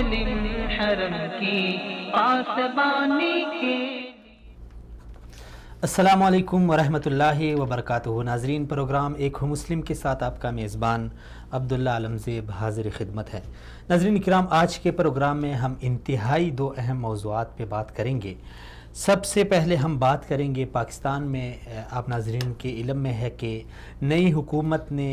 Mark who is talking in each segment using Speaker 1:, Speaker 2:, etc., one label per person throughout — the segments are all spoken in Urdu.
Speaker 1: مسلم حرم کی پاسبانی کے۔
Speaker 2: السلام علیکم ورحمۃ اللہ وبرکاتہ۔ ناظرین، پروگرام ایک ہو مسلم کے ساتھ آپ کا میزبان عبداللہ علمزیب حاضر خدمت ہے۔ ناظرین کرام، آج کے پروگرام میں ہم انتہائی دو اہم موضوعات پہ بات کریں گے۔ سب سے پہلے ہم بات کریں گے پاکستان میں، آپ ناظرین کے علم میں ہے کہ نئی حکومت نے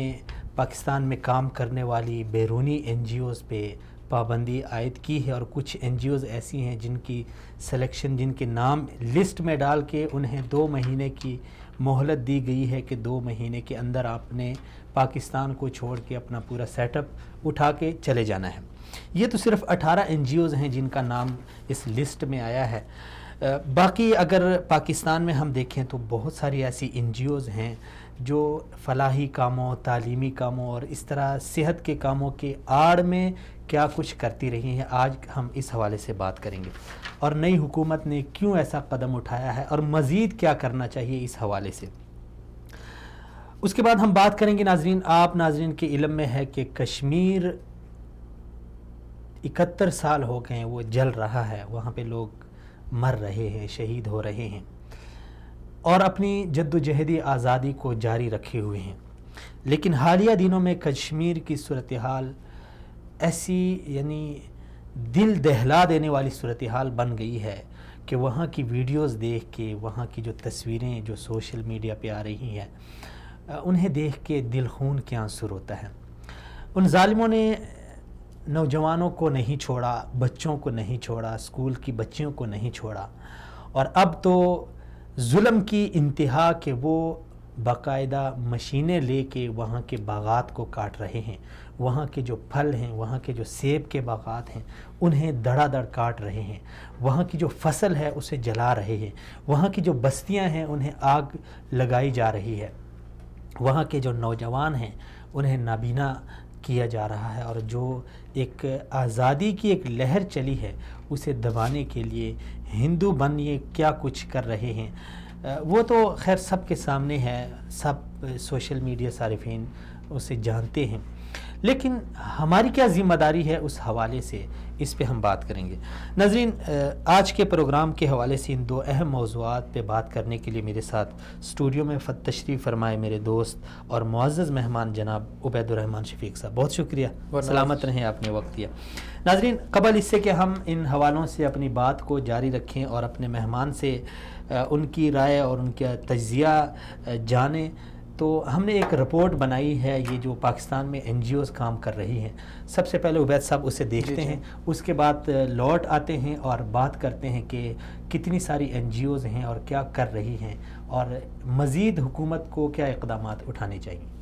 Speaker 2: پاکستان میں کام کرنے والی بیرونی این جی اوز پہ پابندی عائد کی ہے، اور کچھ این جی اوز ایسی ہیں جن کی سلیکشن، جن کے نام لسٹ میں ڈال کے انہیں 2 مہینے کی مہلت دی گئی ہے کہ 2 مہینے کے اندر آپ نے پاکستان کو چھوڑ کے اپنا پورا سیٹ اپ اٹھا کے چلے جانا ہے۔ یہ تو صرف 18 این جی اوز ہیں جن کا نام اس لسٹ میں آیا ہے۔ باقی اگر پاکستان میں ہم دیکھیں تو بہت ساری ایسی این جی اوز ہیں جو فلاحی کاموں، تعلیمی کاموں اور اس طرح صحت کے کاموں کے آڑ میں کیا کچھ کرتی رہی ہیں۔ آج ہم اس حوالے سے بات کریں گے، اور نئی حکومت نے کیوں ایسا قدم اٹھایا ہے اور مزید کیا کرنا چاہیے اس حوالے سے۔ اس کے بعد ہم بات کریں گے ناظرین، آپ ناظرین کے علم میں ہے کہ کشمیر 71 سال ہو گئے وہ جل رہا ہے، وہاں پہ لوگ مر رہے ہیں، شہید ہو رہے ہیں، اور اپنی جد و جہدی آزادی کو جاری رکھے ہوئے ہیں۔ لیکن حالیہ دنوں میں کشمیر کی صورتحال ایسی دل دہلا دینے والی صورتحال بن گئی ہے کہ وہاں کی ویڈیوز دیکھ کے، وہاں کی جو تصویریں جو سوشل میڈیا پہ آ رہی ہیں، انہیں دیکھ کے دل خون کے آنسر ہوتا ہے۔ ان ظالموں نے نوجوانوں کو نہیں چھوڑا، بچوں کو نہیں چھوڑا، اسکول کی بچیوں کو نہیں چھوڑا، اور اب تو ظلم کی انتہا کہ وہ باقاعدہ مشینیں لے کے وہاں کے باغات کو کاٹ رہے ہیں، وہاں کے جو پھل ہیں، وہاں کے جو سیب کے باغات ہیں انہیں دڑا دڑ کاٹ رہے ہیں، وہاں کی جو فصل ہے اسے جلا رہے ہیں، وہاں کی جو بستیاں ہیں انہیں آگ لگائی جا رہی ہے، وہاں کے جو نوجوان ہیں انہیں نابینا کیا جا رہا ہے، اور جو ایک آزادی کی ایک لہر چلی ہے اسے دبانے کے لیے ہندو بن یہ کیا کچھ کر رہے ہیں، وہ تو خیر سب کے سامنے ہے، سب سوشل میڈیا صارفین اسے جانتے ہیں۔ لیکن ہماری کیا ذمہ داری ہے اس حوالے سے، اس پہ ہم بات کریں گے۔ ناظرین، آج کے پروگرام کے حوالے سے ان 2 اہم موضوعات پہ بات کرنے کے لیے میرے ساتھ اسٹوڈیو میں تشریف فرمائے میرے دوست اور معزز مہمان جناب عبید الرحمن شفیق صاحب، بہت شکریہ، سلامت رہیں، آپ نے وقت دیا۔ ناظرین، قبل اس سے کہ ہم ان حوالوں سے اپنی بات کو جاری رکھیں اور اپنے مہمان سے ان کی رائے اور ان کا تجزیہ جانیں، تو ہم نے ایک رپورٹ بنائی ہے، یہ جو پاکستان میں این جی اوز کام کر رہی ہیں۔ سب سے پہلے عبید صاحب اسے دیکھتے ہیں، اس کے بعد لوٹ آتے ہیں اور بات کرتے ہیں کہ کتنی ساری این جی اوز ہیں اور کیا کر رہی ہیں، اور مزید حکومت کو کیا اقدامات اٹھانے چاہیے۔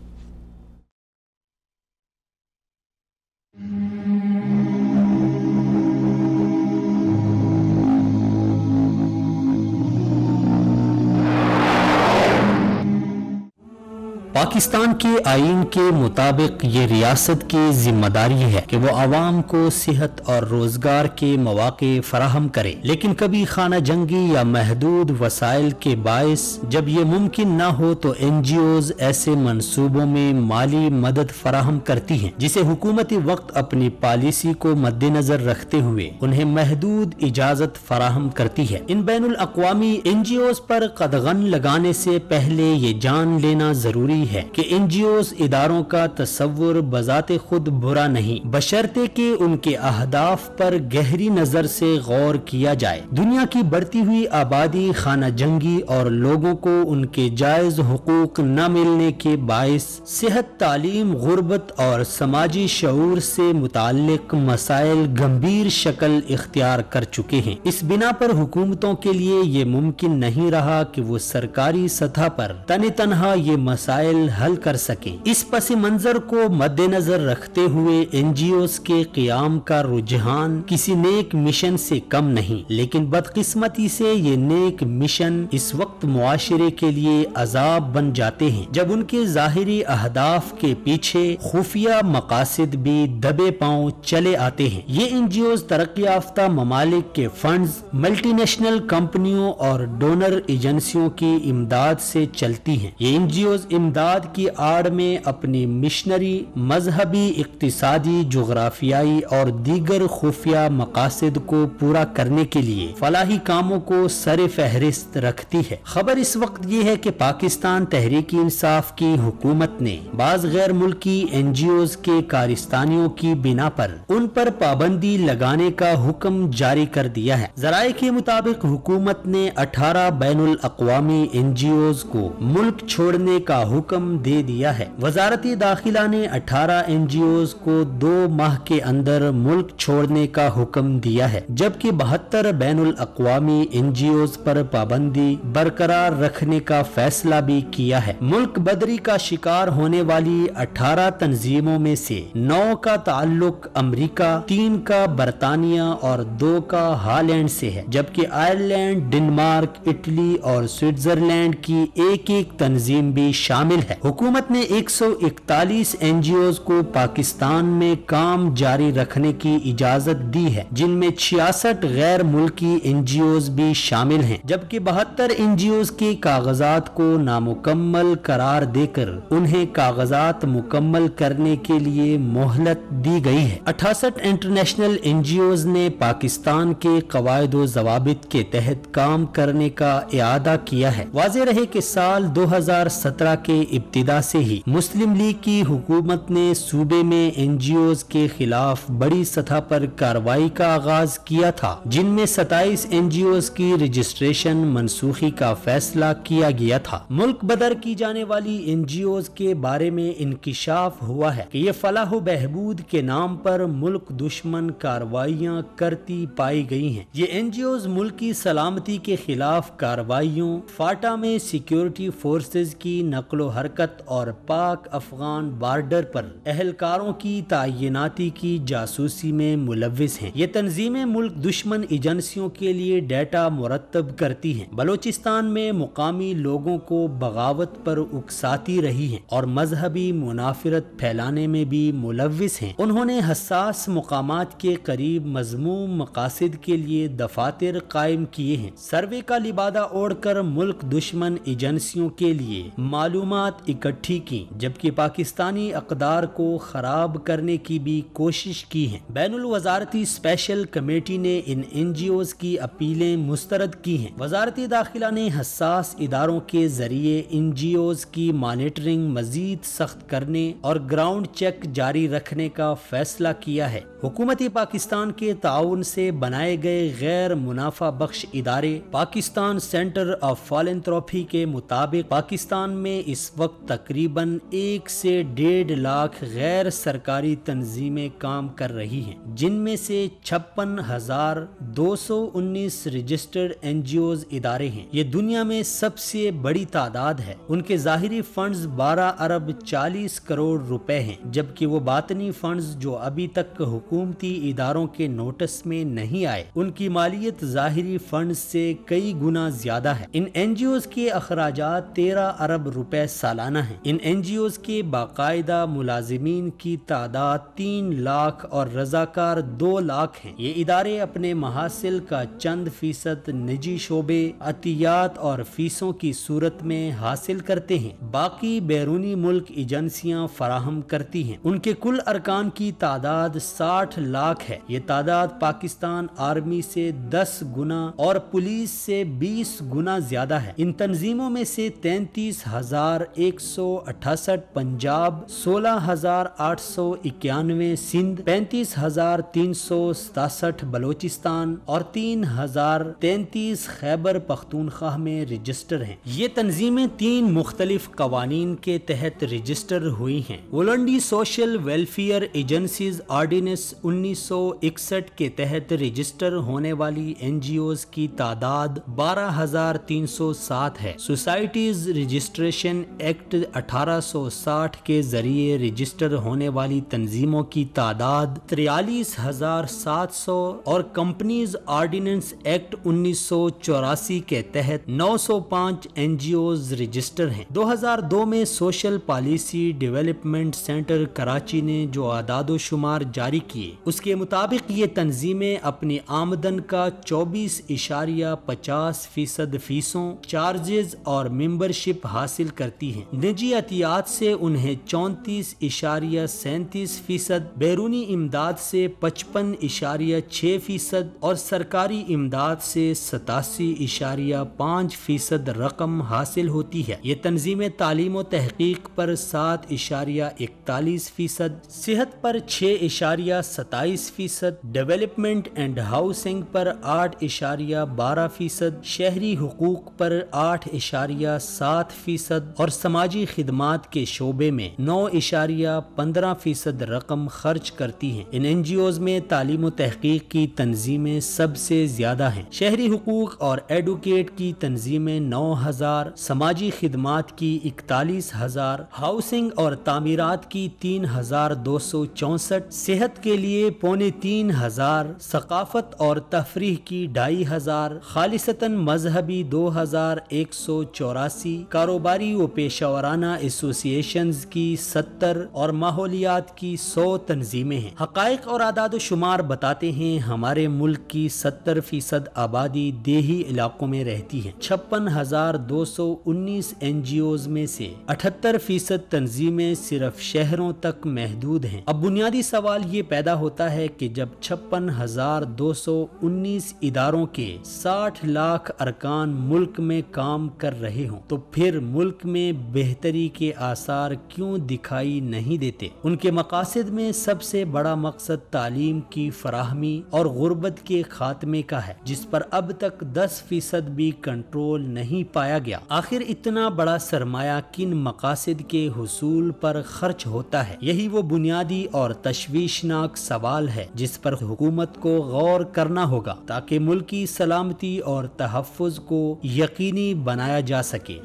Speaker 3: پاکستان کے آئین کے مطابق یہ ریاست کی ذمہ داری ہے کہ وہ عوام کو صحت اور روزگار کے مواقع فراہم کرے، لیکن کبھی خانہ جنگی یا محدود وسائل کے باعث جب یہ ممکن نہ ہو تو این جی اوز ایسے منصوبوں میں مالی مدد فراہم کرتی ہیں جسے حکومت وقت اپنی پالیسی کو مد نظر رکھتے ہوئے انہیں محدود اجازت فراہم کرتی ہے۔ ان بین الاقوامی این جی اوز پر قدغن لگانے سے پہلے یہ جان لینا ضروری ہے کہ این جی اوز اداروں کا تصور بذات خود برا نہیں، بشرطے کہ ان کے اہداف پر گہری نظر سے غور کیا جائے۔ دنیا کی بڑھتی ہوئی آبادی، خانہ جنگی اور لوگوں کو ان کے جائز حقوق نہ ملنے کے باعث صحت، تعلیم، غربت اور سماجی شعور سے متعلق مسائل گمبھیر شکل اختیار کر چکے ہیں۔ اس بنا پر حکومتوں کے لیے یہ ممکن نہیں رہا کہ وہ سرکاری سطح پر تنہا یہ مسائل حل کر سکیں۔ اس پس منظر کو مد نظر رکھتے ہوئے این جی اوز کے قیام کا رجحان کسی نیک مشن سے کم نہیں، لیکن بدقسمتی سے یہ نیک مشن اس وقت معاشرے کے لیے عذاب بن جاتے ہیں جب ان کے ظاہری اہداف کے پیچھے خفیہ مقاصد بھی دبے پاؤں چلے آتے ہیں۔ یہ این جی اوز ترقی یافتہ ممالک کے فنڈز، ملٹی نیشنل کمپنیوں اور ڈونر ایجنسیوں کی امداد سے چلتی ہیں۔ یہ این جی اوز امداد امداد کی آڑ میں اپنی مشنری، مذہبی، اقتصادی، جغرافیائی اور دیگر خفیہ مقاصد کو پورا کرنے کے لیے فلاحی کاموں کو سر فہرست رکھتی ہے۔ خبر اس وقت یہ ہے کہ پاکستان تحریک انصاف کی حکومت نے بعض غیر ملکی این جی اوز کے کارستانیوں کی بنا پر ان پر پابندی لگانے کا حکم جاری کر دیا ہے۔ ذرائع کے مطابق حکومت نے 18 بین الاقوامی این جی اوز کو ملک چھوڑنے کا حکم دے دیا ہے۔ وزارت داخلہ نے 18 این جی اوز کو 2 ماہ کے اندر ملک چھوڑنے کا حکم دیا ہے، جبکہ 72 بین الاقوامی این جی اوز پر پابندی برقرار رکھنے کا فیصلہ بھی کیا ہے۔ ملک بدری کا شکار ہونے والی 18 تنظیموں میں سے 9 کا تعلق امریکہ، 3 کا برطانیہ اور 2 کا ہالینڈ سے ہے، جبکہ آئرلینڈ، ڈنمارک، اٹلی اور سوئٹزرلینڈ کی ایک تنظیم بھی شامل ہے۔ حکومت نے 141 این جی اوز کو پاکستان میں کام جاری رکھنے کی اجازت دی ہے، جن میں 66 غیر ملکی این جی اوز بھی شامل ہیں، جبکہ 72 این جی اوز کے کاغذات کو نامکمل قرار دے کر انہیں کاغذات مکمل کرنے کے لیے مہلت دی گئی ہے۔ 68 انٹرنیشنل این جی اوز نے پاکستان کے قواعد و ضوابط کے تحت کام کرنے کا اعادہ کیا ہے۔ واضح رہے کہ سال 2017 کے ابتدا سے ہی مسلم لیگ کی حکومت نے صوبے میں این جی اوز کے خلاف بڑی سطح پر کارروائی کا آغاز کیا تھا، جن میں 27 این جی اوز کی رجسٹریشن منسوخی کا فیصلہ کیا گیا تھا۔ ملک بدر کی جانے والی این جی اوز کے بارے میں انکشاف ہوا ہے کہ یہ فلاح و بہبود کے نام پر ملک دشمن کارروائیاں کرتی پائی گئی ہیں۔ یہ این جی اوز ملک کی سلامتی کے خلاف کارروائیوں، فاٹا میں سیکیورٹی فورسز کی نقل و حرکت اور پاک افغان بارڈر پر اہلکاروں کی تعیناتی کی جاسوسی میں ملوث ہیں۔ یہ تنظیمیں ملک دشمن ایجنسیوں کے لیے ڈیٹا مرتب کرتی ہیں، بلوچستان میں مقامی لوگوں کو بغاوت پر اکساتی رہی ہیں اور مذہبی منافرت پھیلانے میں بھی ملوث ہیں۔ انہوں نے حساس مقامات کے قریب مذموم مقاصد کے لیے دفاتر قائم کیے ہیں، سروے کا لبادہ اوڑھ کر ملک دشمن ایجنسیوں کے لیے معلومات اکٹھی کی، جبکہ پاکستانی اقدار کو خراب کرنے کی بھی کوشش کی ہے۔ بین الوزارتی اسپیشل کمیٹی نے ان این جی اوز کی اپیلیں مسترد کی ہیں۔ وزارت داخلہ نے حساس اداروں کے ذریعے این جی اوز کی مانیٹرنگ مزید سخت کرنے اور گراؤنڈ چیک جاری رکھنے کا فیصلہ کیا ہے۔ حکومت پاکستان کے تعاون سے بنائے گئے غیر منافع بخش ادارے پاکستان سینٹر آف فالنتھروپی کے مطابق پاکستان میں اس وقت تقریباً 1 سے 1.5 لاکھ غیر سرکاری تنظیمیں کام کر رہی ہیں، جن میں سے 56,219 رجسٹرڈ این جی اوز ادارے ہیں۔ یہ دنیا میں سب سے بڑی تعداد ہے۔ ان کے ظاہری فنڈز 12 ارب 40 کروڑ روپے ہیں، جبکہ وہ باطنی فنڈز جو ابھی تک حکومتی اداروں کے نوٹس میں نہیں آئے، ان کی مالیت ظاہری فنڈز سے کئی گنا زیادہ ہے۔ ان این جی اوز کے اخراجات 13 ارب روپے سالانہ ہیں۔ ان این جی اوز کے باقاعدہ ملازمین کی تعداد 3 لاکھ اور رضاکار 2 لاکھ ہیں۔ یہ ادارے اپنے محاصل کا چند فیصد نجی شعبے، عطیات اور فیسوں کی صورت میں حاصل کرتے ہیں، باقی بیرونی ملک ایجنسیاں فراہم کرتی ہیں۔ ان کے کل ارکان کی تعداد 60 لاکھ ہے۔ یہ تعداد پاکستان آرمی سے 10 گنا اور پولیس سے 20 گنا زیادہ ہے۔ ان تنظیموں میں سے 33,168 پنجاب، 16,891 سندھ، 35,367 بلوچستان اور 3,033 خیبر پختونخوا میں رجسٹر ہیں۔ یہ تنظیمیں 3 مختلف قوانین کے تحت رجسٹر ہوئی ہیں۔ ولنڈی سوشل ویلفیئر ایجنسیز آرڈیننس 1961 کے تحت رجسٹر ہونے والی این جی اوز کی تعداد 12,307 ہے۔ سوسائٹیز رجسٹریشن ایکٹ 1860 کے ذریعے رجسٹر ہونے والی تنظیموں کی تعداد 43,700 اور کمپنیز آرڈیننس ایکٹ 1984 کے تحت 905 این جی اوز رجسٹر ہیں۔ 2002 میں social policy development centre Karachi نے جو اعداد و شمار جاری کیے، اس کے مطابق یہ تنظیمیں اپنی آمدن کا 24.50% فیسوں، چارجز اور ممبرشپ حاصل کرتی ہوتی ہیں۔ نجی عطیات سے انہیں 34.37%، بیرونی امداد سے 55.6% اور سرکاری امداد سے 87.5% رقم حاصل ہوتی ہے۔ یہ تنظیمیں تعلیم و تحقیق پر 7.41%، صحت پر 6.27%، ڈیولپمنٹ اینڈ ہاؤسنگ پر 8.12%، شہری حقوق پر 8.7% اور سماجی خدمات کے شعبے میں 9.15% رقم خرچ کرتی ہیں۔ ان این جی اوز میں تعلیم و تحقیق کی تنظیمیں سب سے زیادہ ہیں۔ شہری حقوق اور ایڈوکیٹ کی تنظیمیں 9,000، سماجی خدمات کی 41,000، ہاؤسنگ اور تعمیرات کی 3,264، صحت کے لیے 3,500، ثقافت اور تفریح کی 2,500، خالصتاً مذہبی 2,184، کاروباری و پیشہ ورانہ ایسوسی ایشنز کی 70 اور ماحولیات کی 100 تنظیمیں ہیں۔ حقائق اور اعداد و شمار بتاتے ہیں ہمارے ملک کی 70% آبادی دیہی علاقوں میں رہتی ہے۔ 56,219 این جی اوز میں سے 78% تنظیمیں صرف شہروں تک محدود ہیں۔ اب بنیادی سوال یہ پیدا ہوتا ہے کہ جب 56,219 اداروں کے 60 لاکھ ارکان ملک میں کام کر رہے ہوں تو پھر ملک میں بہتری کے آثار کیوں دکھائی نہیں دیتے؟ ان کے مقاصد میں سب سے بڑا مقصد تعلیم کی فراہمی اور غربت کے خاتمے کا ہے، جس پر اب تک 10% بھی کنٹرول نہیں پایا گیا۔ آخر اتنا بڑا سرمایہ کن مقاصد کے حصول پر خرچ ہوتا ہے؟ یہی وہ بنیادی اور تشویشناک سوال ہے جس پر حکومت کو غور کرنا ہوگا تاکہ ملک کی سلامتی اور تحفظ کو یقینی بنایا جا سکے۔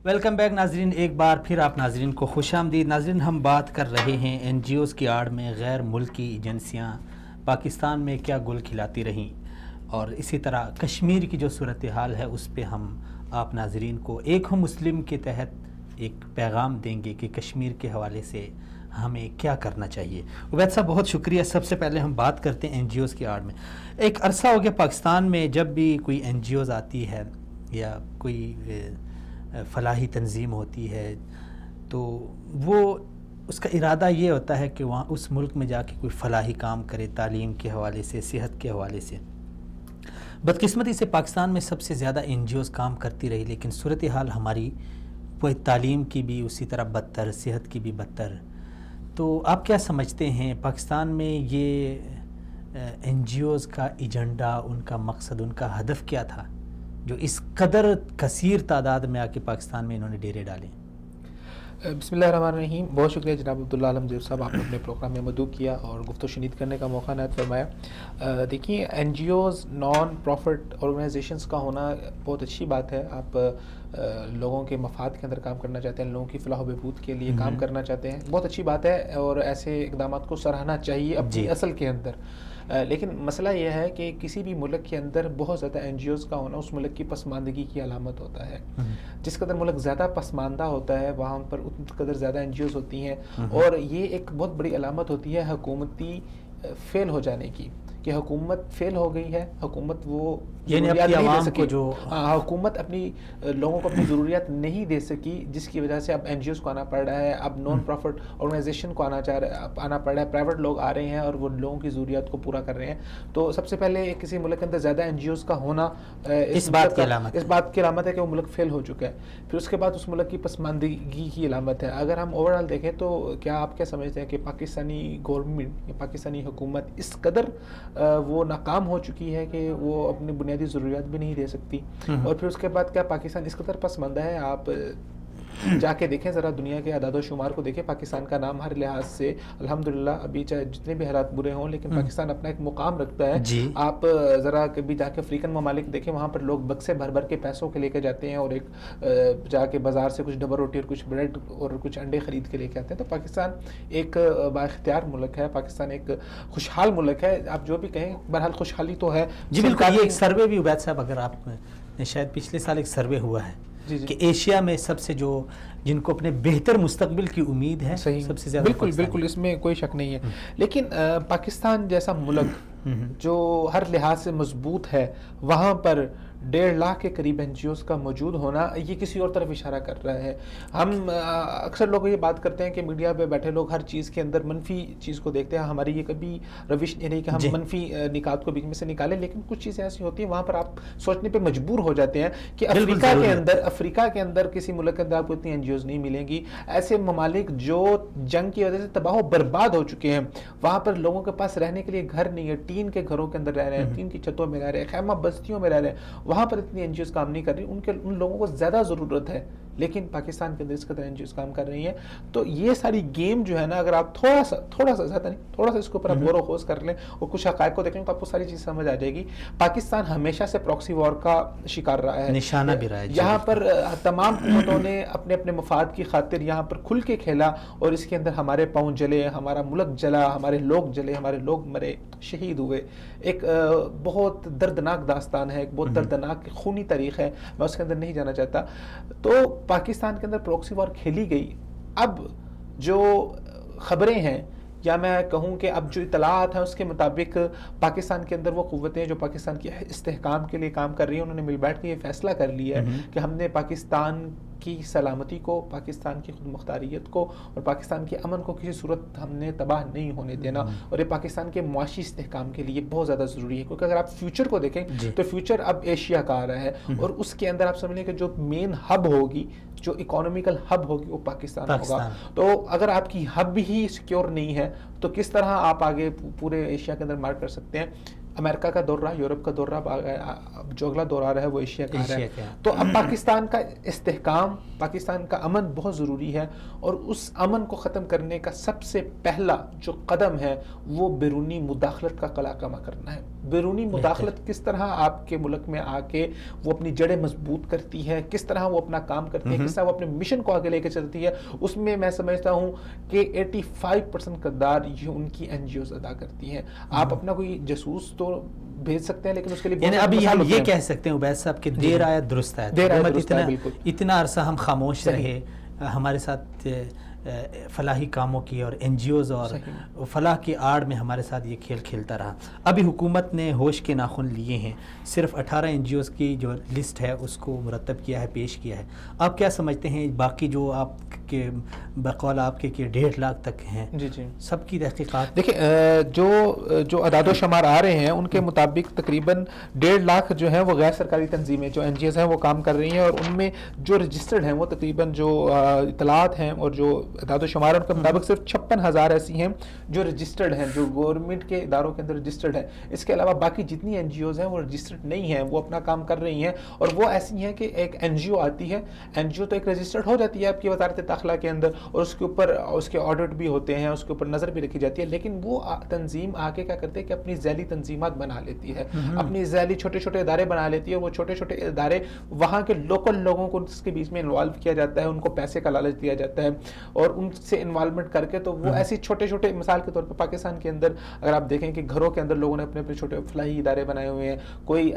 Speaker 2: ویلکم بیک ناظرین، ایک بار پھر آپ ناظرین کو خوش آمدید۔ ناظرین، ہم بات کر رہے ہیں این جی اوز کی آڑ میں غیر ملکی ایجنسیاں پاکستان میں کیا گل کھلاتی رہیں، اور اسی طرح کشمیر کی جو صورتحال ہے اس پہ ہم آپ ناظرین کو ایک ہم مسلم کے تحت ایک پیغام دیں گے کہ کشمیر کے حوالے سے ہمیں کیا کرنا چاہیے۔ عبید صاحب بہت شکریہ۔ سب سے پہلے ہم بات کرتے ہیں این جی اوز کی آڑ میں۔ ایک عرصہ ہو گیا پاکستان میں جب بھی کوئی این جی اوز آتی ہے یا کوئی فلاحی تنظیم ہوتی ہے تو وہ اس کا ارادہ یہ ہوتا ہے کہ وہاں اس ملک میں جا کے کوئی فلاحی کام کرے، تعلیم کے حوالے سے، صحت کے حوالے سے۔ بدقسمتی سے پاکستان میں سب سے زیادہ این جی اوز کام کرتی رہی، لیکن صورتحال ہماری وہ تعلیم کی بھی اسی طرح بدتر، صحت کی بھی بدتر۔ تو آپ کیا سمجھتے ہیں پاکستان میں یہ این جی اوز کا ایجنڈا، ان کا مقصد، ان کا ہدف کیا تھا جو اس قدر کثیر تعداد میں آ کے پاکستان میں انہوں نے ڈیرے ڈالے؟
Speaker 4: بسم اللہ الرحمن الرحیم۔ بہت شکریہ جناب عبداللہ عالمگیر صاحب، آپ نے اپنے پروگرام میں مدعو کیا اور گفت و شنید کرنے کا موقع عنایت فرمایا۔ دیکھیے، N G Os non profit organisations کا ہونا بہت اچھی بات ہے۔ آپ لوگوں کے مفاد کے اندر کام کرنا چاہتے ہیں، لوگوں کی فلاح و بہبود کے لیے کام کرنا چاہتے ہیں، بہت اچھی بات ہے اور ایسے اقدامات کو سراہنا چاہیے اپنی اصل کے اندر۔ لیکن مسئلہ یہ ہے کہ کسی بھی ملک کے اندر بہت زیادہ این جی اوز کا ہونا اس ملک کی پسماندگی کی علامت ہوتا ہے۔ جس قدر ملک زیادہ پسماندہ ہوتا ہے وہاں پر اتنی قدر زیادہ این جی اوز ہوتی ہیں، اور یہ ایک بہت بڑی علامت ہوتی ہے حکومتی فیل ہو جانے کی، کہ حکومت فیل ہو گئی ہے، حکومت وہ
Speaker 2: یعنی اپنی عوام کو جو
Speaker 4: حکومت اپنی لوگوں کو اپنی ضروریات نہیں دے سکی، جس کی وجہ سے اب این جی اوز کو آنا پڑ رہا ہے، اب نان پروفٹ آرگنائزیشن کو آنا پڑ رہا ہے، پرائیویٹ لوگ آ رہے ہیں اور وہ لوگوں کی ضروریات کو پورا کر رہے ہیں۔ تو سب سے پہلے کسی ملک کے اندر زیادہ این جی اوز کا ہونا اس بات کی علامت ہے کہ وہ ملک فیل ہو چکا ہے۔ پھر اس کے بعد اس ملک کی پسماندگی کی علامت ہے۔ اگر ہم اوور آل دیکھیں تو کیا آپ کیا سمجھتے ہیں کہ پاکستانی گورنمنٹ یا پاکستانی حکومت اس قدر وہ ناکام ہو چکی ہے کہ وہ اپنی بنیادی ضروریات بھی نہیں دے سکتی؟ اور پھر اس کے بعد کیا پاکستان اس قدر پسماندہ ہے؟ آپ جا کے دیکھیں ذرا، دنیا کے اعداد و شمار کو دیکھیں، پاکستان کا نام ہر لحاظ سے الحمدللہ ابھی چاہے جتنے بھی حالات برے ہوں لیکن پاکستان اپنا ایک مقام رکھتا ہے۔ آپ ذرا کبھی جا کے افریقن ممالک دیکھیں، وہاں پر لوگ بکسے بھر بھر کے پیسوں کے لے کے جاتے ہیں اور ایک جا کے بازار سے کچھ ڈبل روٹی اور کچھ بریڈ اور کچھ انڈے خرید کے لے کے آتے ہیں۔ تو پاکستان ایک بااختیار ملک ہے، پاکستان ایک خوشحال ملک ہے، آپ جو بھی کہیں، بہرحال خوشحالی تو ہے۔
Speaker 2: جی بالکل، یہ ایک سروے بھی عبید صاحب، اگر آپ نے شاید پچھلے سال ایک سروے ہوا ہے کہ ایشیا میں سب سے جو جن کو اپنے بہتر مستقبل کی امید ہے سب سے زیادہ
Speaker 4: بالکل اس میں کوئی شک نہیں ہے. لیکن پاکستان جیسا ملک جو ہر لحاظ سے مضبوط ہے، وہاں پر 1.5 لاکھ کے قریب این جی اوز کا موجود ہونا یہ کسی اور طرف اشارہ کر رہا ہے. ہم اکثر لوگ یہ بات کرتے ہیں کہ میڈیا پہ بیٹھے لوگ ہر چیز کے اندر منفی چیز کو دیکھتے ہیں. ہماری یہ کبھی روش نہیں رہی کہ ہم منفی نکات کو بیچ میں سے نکالیں، لیکن کچھ چیزیں ایسی ہوتی ہیں وہاں پر آپ سوچنے پہ مجبور ہو جاتے ہیں کہ افریقہ کے اندر کسی ملک کے اندر آپ کو اتنی این جی اوز نہیں ملیں گی. ایسے ممالک جو جنگ کی وجہ سے تباہ و برباد ہو چکے ہیں، وہاں پر لوگوں کے پاس رہنے کے لیے گھر نہیں ہے، ٹین کے گھروں کے اندر رہ رہے ہیں، ٹین کی چھتوں میں رہ رہے ہیں، خیمہ بستیوں میں رہ رہے ہیں، وہاں پر اتنی این جی اوز کام نہیں کر رہی. ان لوگوں کو زیادہ ضرورت ہے، لیکن پاکستان کے اندر اس قدر این جی اوز کام کر رہی ہیں. تو یہ ساری گیم جو ہے نا، اگر آپ تھوڑا سا زیادہ نہیں، تھوڑا سا اس کے اوپر آپ غور و خوض کر لیں اور کچھ حقائق کو دیکھ لیں تو آپ کو ساری چیز سمجھ آ جائے گی. پاکستان ہمیشہ سے پراکسی وار کا شکار رہا ہے،
Speaker 2: نشانہ بھی رہا ہے.
Speaker 4: یہاں پر تمام حکومتوں نے اپنے اپنے مفاد کی خاطر یہاں پر کھل کے کھیلا، اور اس کے اندر ہمارے پاؤں جلے، ہمارا ملک جلا، ہمارے لوگ جلے، ہمارے لوگ مرے، شہید ہوئے. ایک بہت دردناک داستان ہے، ایک بہت دردناک خونی تاریخ ہے، میں اس کے اندر نہیں جانا چاہتا. تو پاکستان کے اندر پروکسی وار کھیلی گئی. اب جو خبریں ہیں، یا میں کہوں کہ اب جو اطلاعات ہیں اس کے مطابق پاکستان کے اندر وہ قوتیں جو پاکستان کے استحکام کے لیے کام کر رہی ہیں، انہوں نے مل بیٹھ کے یہ فیصلہ کر لیا ہے کہ ہم نے پاکستان کی سلامتی کو، پاکستان کی خود مختاریت کو اور پاکستان کے امن کو کسی صورت ہم نے تباہ نہیں ہونے دینا. اور یہ پاکستان کے معاشی استحکام کے لیے بہت زیادہ ضروری ہے، کیونکہ اگر آپ فیوچر کو دیکھیں تو فیوچر اب ایشیا کا آ رہا ہے، اور اس کے اندر آپ سمجھ لیں کہ جو مین ہب ہوگی، جو اکنامیکل ہب ہوگی، وہ پاکستان ہوگا. تو اگر آپ کی ہب ہی سیکیور نہیں ہے تو کس طرح آپ آگے پورے ایشیا کے اندر مارک کر سکتے ہیں؟ امریکہ کا دور رہا، یورپ کا دور رہا، جو اگلا دور آ رہا ہے وہ ایشیا کا ہے. تو اب پاکستان کا استحکام، پاکستان کا امن بہت ضروری ہے، اور اس امن کو ختم کرنے کا سب سے پہلا جو قدم ہے وہ بیرونی مداخلت کا قلقامہ کرنا ہے. بیرونی مداخلت کس طرح آپ کے ملک میں آ کے وہ اپنی جڑیں مضبوط کرتی ہے، کس طرح وہ اپنا کام کرتی ہے، کس طرح وہ اپنے مشن کو آگے لے کے چلتی ہے، اس میں میں سمجھتا ہوں کہ 85% کردار یہ ان کی این جی اوز ادا کرتی ہیں. آپ اپنا کوئی جاسوس تو بھیج سکتے ہیں، لیکن اس کے لیے
Speaker 2: یعنی ابھی ہم یہ کہہ سکتے ہیں عبید صاحب کہ دیر آیا درست آیا. اتنا عرصہ ہم خاموش رہے، ہمارے ساتھ فلاحی کاموں کی اور این جی اوز اور فلاح کی آڑ میں ہمارے ساتھ یہ کھیل کھیلتا رہا. ابھی حکومت نے ہوش کے ناخن لیے ہیں، صرف 18 این جی اوز کی جو لسٹ ہے اس کو مرتب کیا ہے، پیش کیا ہے. آپ کیا سمجھتے ہیں باقی جو آپ کے بقول آپ کے کہ 1.5 لاکھ تک ہیں، سب کی تحقیقات؟
Speaker 4: دیکھیں جو اعداد و شمار آ رہے ہیں ان کے مطابق تقریباً 1.5 لاکھ جو ہیں وہ غیر سرکاری تنظیمیں جو این جی اوز ہیں وہ کام کر رہی ہیں، اور ان میں جو رجسٹرڈ ہیں وہ تقریباً جو اطلاعات ہیں اور جو اعداد و شمار ان کے مطابق صرف 56,000 ایسی ہیں جو رجسٹرڈ ہیں، جو گورنمنٹ کے اداروں کے اندر رجسٹرڈ ہیں. اس کے علاوہ باقی جتنی این جی اوز ہیں وہ رجسٹرڈ نہیں ہیں، وہ اپنا کام کر رہی ہیں. اور وہ ایسی ہیں کہ ایک این جی او آتی ہے، این جی او تو ایک رجسٹرڈ ہو جاتی ہے آپ کی وزارت داخلہ کے اندر، اور اس کے اوپر اس کے آڈٹ بھی ہوتے ہیں، اس کے اوپر نظر بھی رکھی جاتی ہے. لیکن وہ تنظیم آگے کیا کرتے ہیں کہ اپنی ذیلی تنظیمات بنا لیتی ہے، اپنی ذیلی چھوٹے چھوٹے ادارے بنا لیتی ہے. وہ چھوٹے چھوٹے ادارے وہاں کے لوکل لوگوں کو اس کے بیچ میں انوالو کیا جاتا ہے، ان کو پیسے کا لالچ دیا جاتا ہے، اور ان سے انوالومنٹ کر کے تو وہ ایسی چھوٹے چھوٹے، مثال کے طور پہ پاکستان کے اندر اگر آپ دیکھیں کہ گھروں کے اندر لوگوں نے اپنے اپنے چھوٹے فلاحی ادارے بنائے ہوئے ہیں. کوئی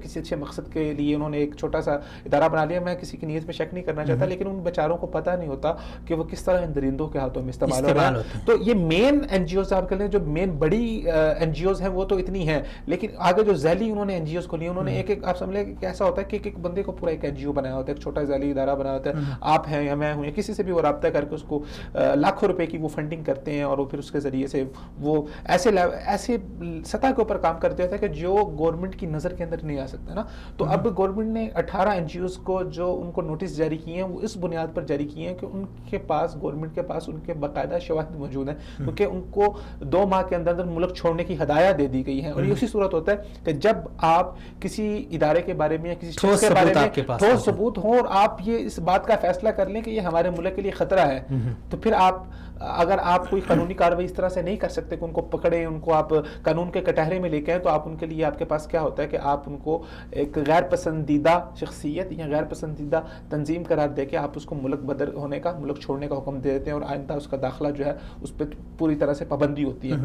Speaker 4: کسی اچھے مقصد کے لیے انہوں نے ایک چھوٹا سا ادارہ بنا لیا. میں کسی کی نیت میں شک نہیں کرنا چاہتا، لیکن ان بیچاروں کو پتہ نہیں ہوتا کہ وہ کس طرح ان درندوں کے ہاتھوں میں استعمال ہو رہا ہے. تو یہ مین این جی اوز آپ کہہ لیں، جو مین بڑی این جی اوز ہیں وہ تو اتنی ہیں، لیکن آگے جو ذیلی انہوں نے این جی اوز کھولی، انہوں نے ایک آپ سمجھ لیں کہ ایسا ہوتا ہے کہ ایک بندے کو پورا ایک این جی او بنایا ہوتا ہے، ایک چھوٹا ذیلی ادارہ بنا ہوتا ہے. آپ ہیں یا میں ہوں یا کسی سے بھی وہ رابطہ کر کے اس کو لاکھوں روپے کی وہ فنڈنگ کرتے ہیں، اور وہ پھر اس کے ذریعے سے وہ ایسے سطح کے اوپر کام کرتے ہوتے ہیں کہ جو گورنمنٹ کی نظر کے اندر نہیں آ سکتا نا. تو اب گورنمنٹ نے 18 این جی اوز کو جو ان کو نوٹس جاری کیے ہیں وہ اس بنیاد پر جاری کیے ہیں کہ ان کے پاس، گورنمنٹ کے پاس ان کے باقاعدہ شواہد موجود ہیں، کیونکہ ان کو 2 ماہ کے اندر ملک چھوڑنے کی ہدایت دے دی گئی ہے. اور یہ اسی صورت ہوتا ہے کہ جب آپ کسی ادارے کے بارے میں یا کسی شخص کے بارے میں ٹھوس ثبوت ہوں اور آپ یہ اس بات کا فیصلہ کر لیں کہ یہ ہمارے ملک کے لیے خطرہ ہے، تو پھر آپ اگر آپ کوئی قانونی کارروائی اس طرح سے نہیں کر سکتے کہ ان کو پکڑیں، ان کو آپ قانون کے کٹہرے میں لے کے آئیں، تو آپ ان کے لیے آپ کے پاس کیا ہوتا ہے کہ آپ ان کو ایک غیر پسندیدہ شخصیت یا غیر پسندیدہ تنظیم قرار دے کے آپ اس کو ملک بدر ہونے کا، ملک چھوڑنے کا حکم دے دیتے ہیں، اور آئندہ اس کا داخلہ جو ہے اس پہ پوری طرح سے پابندی ہوتی ہے.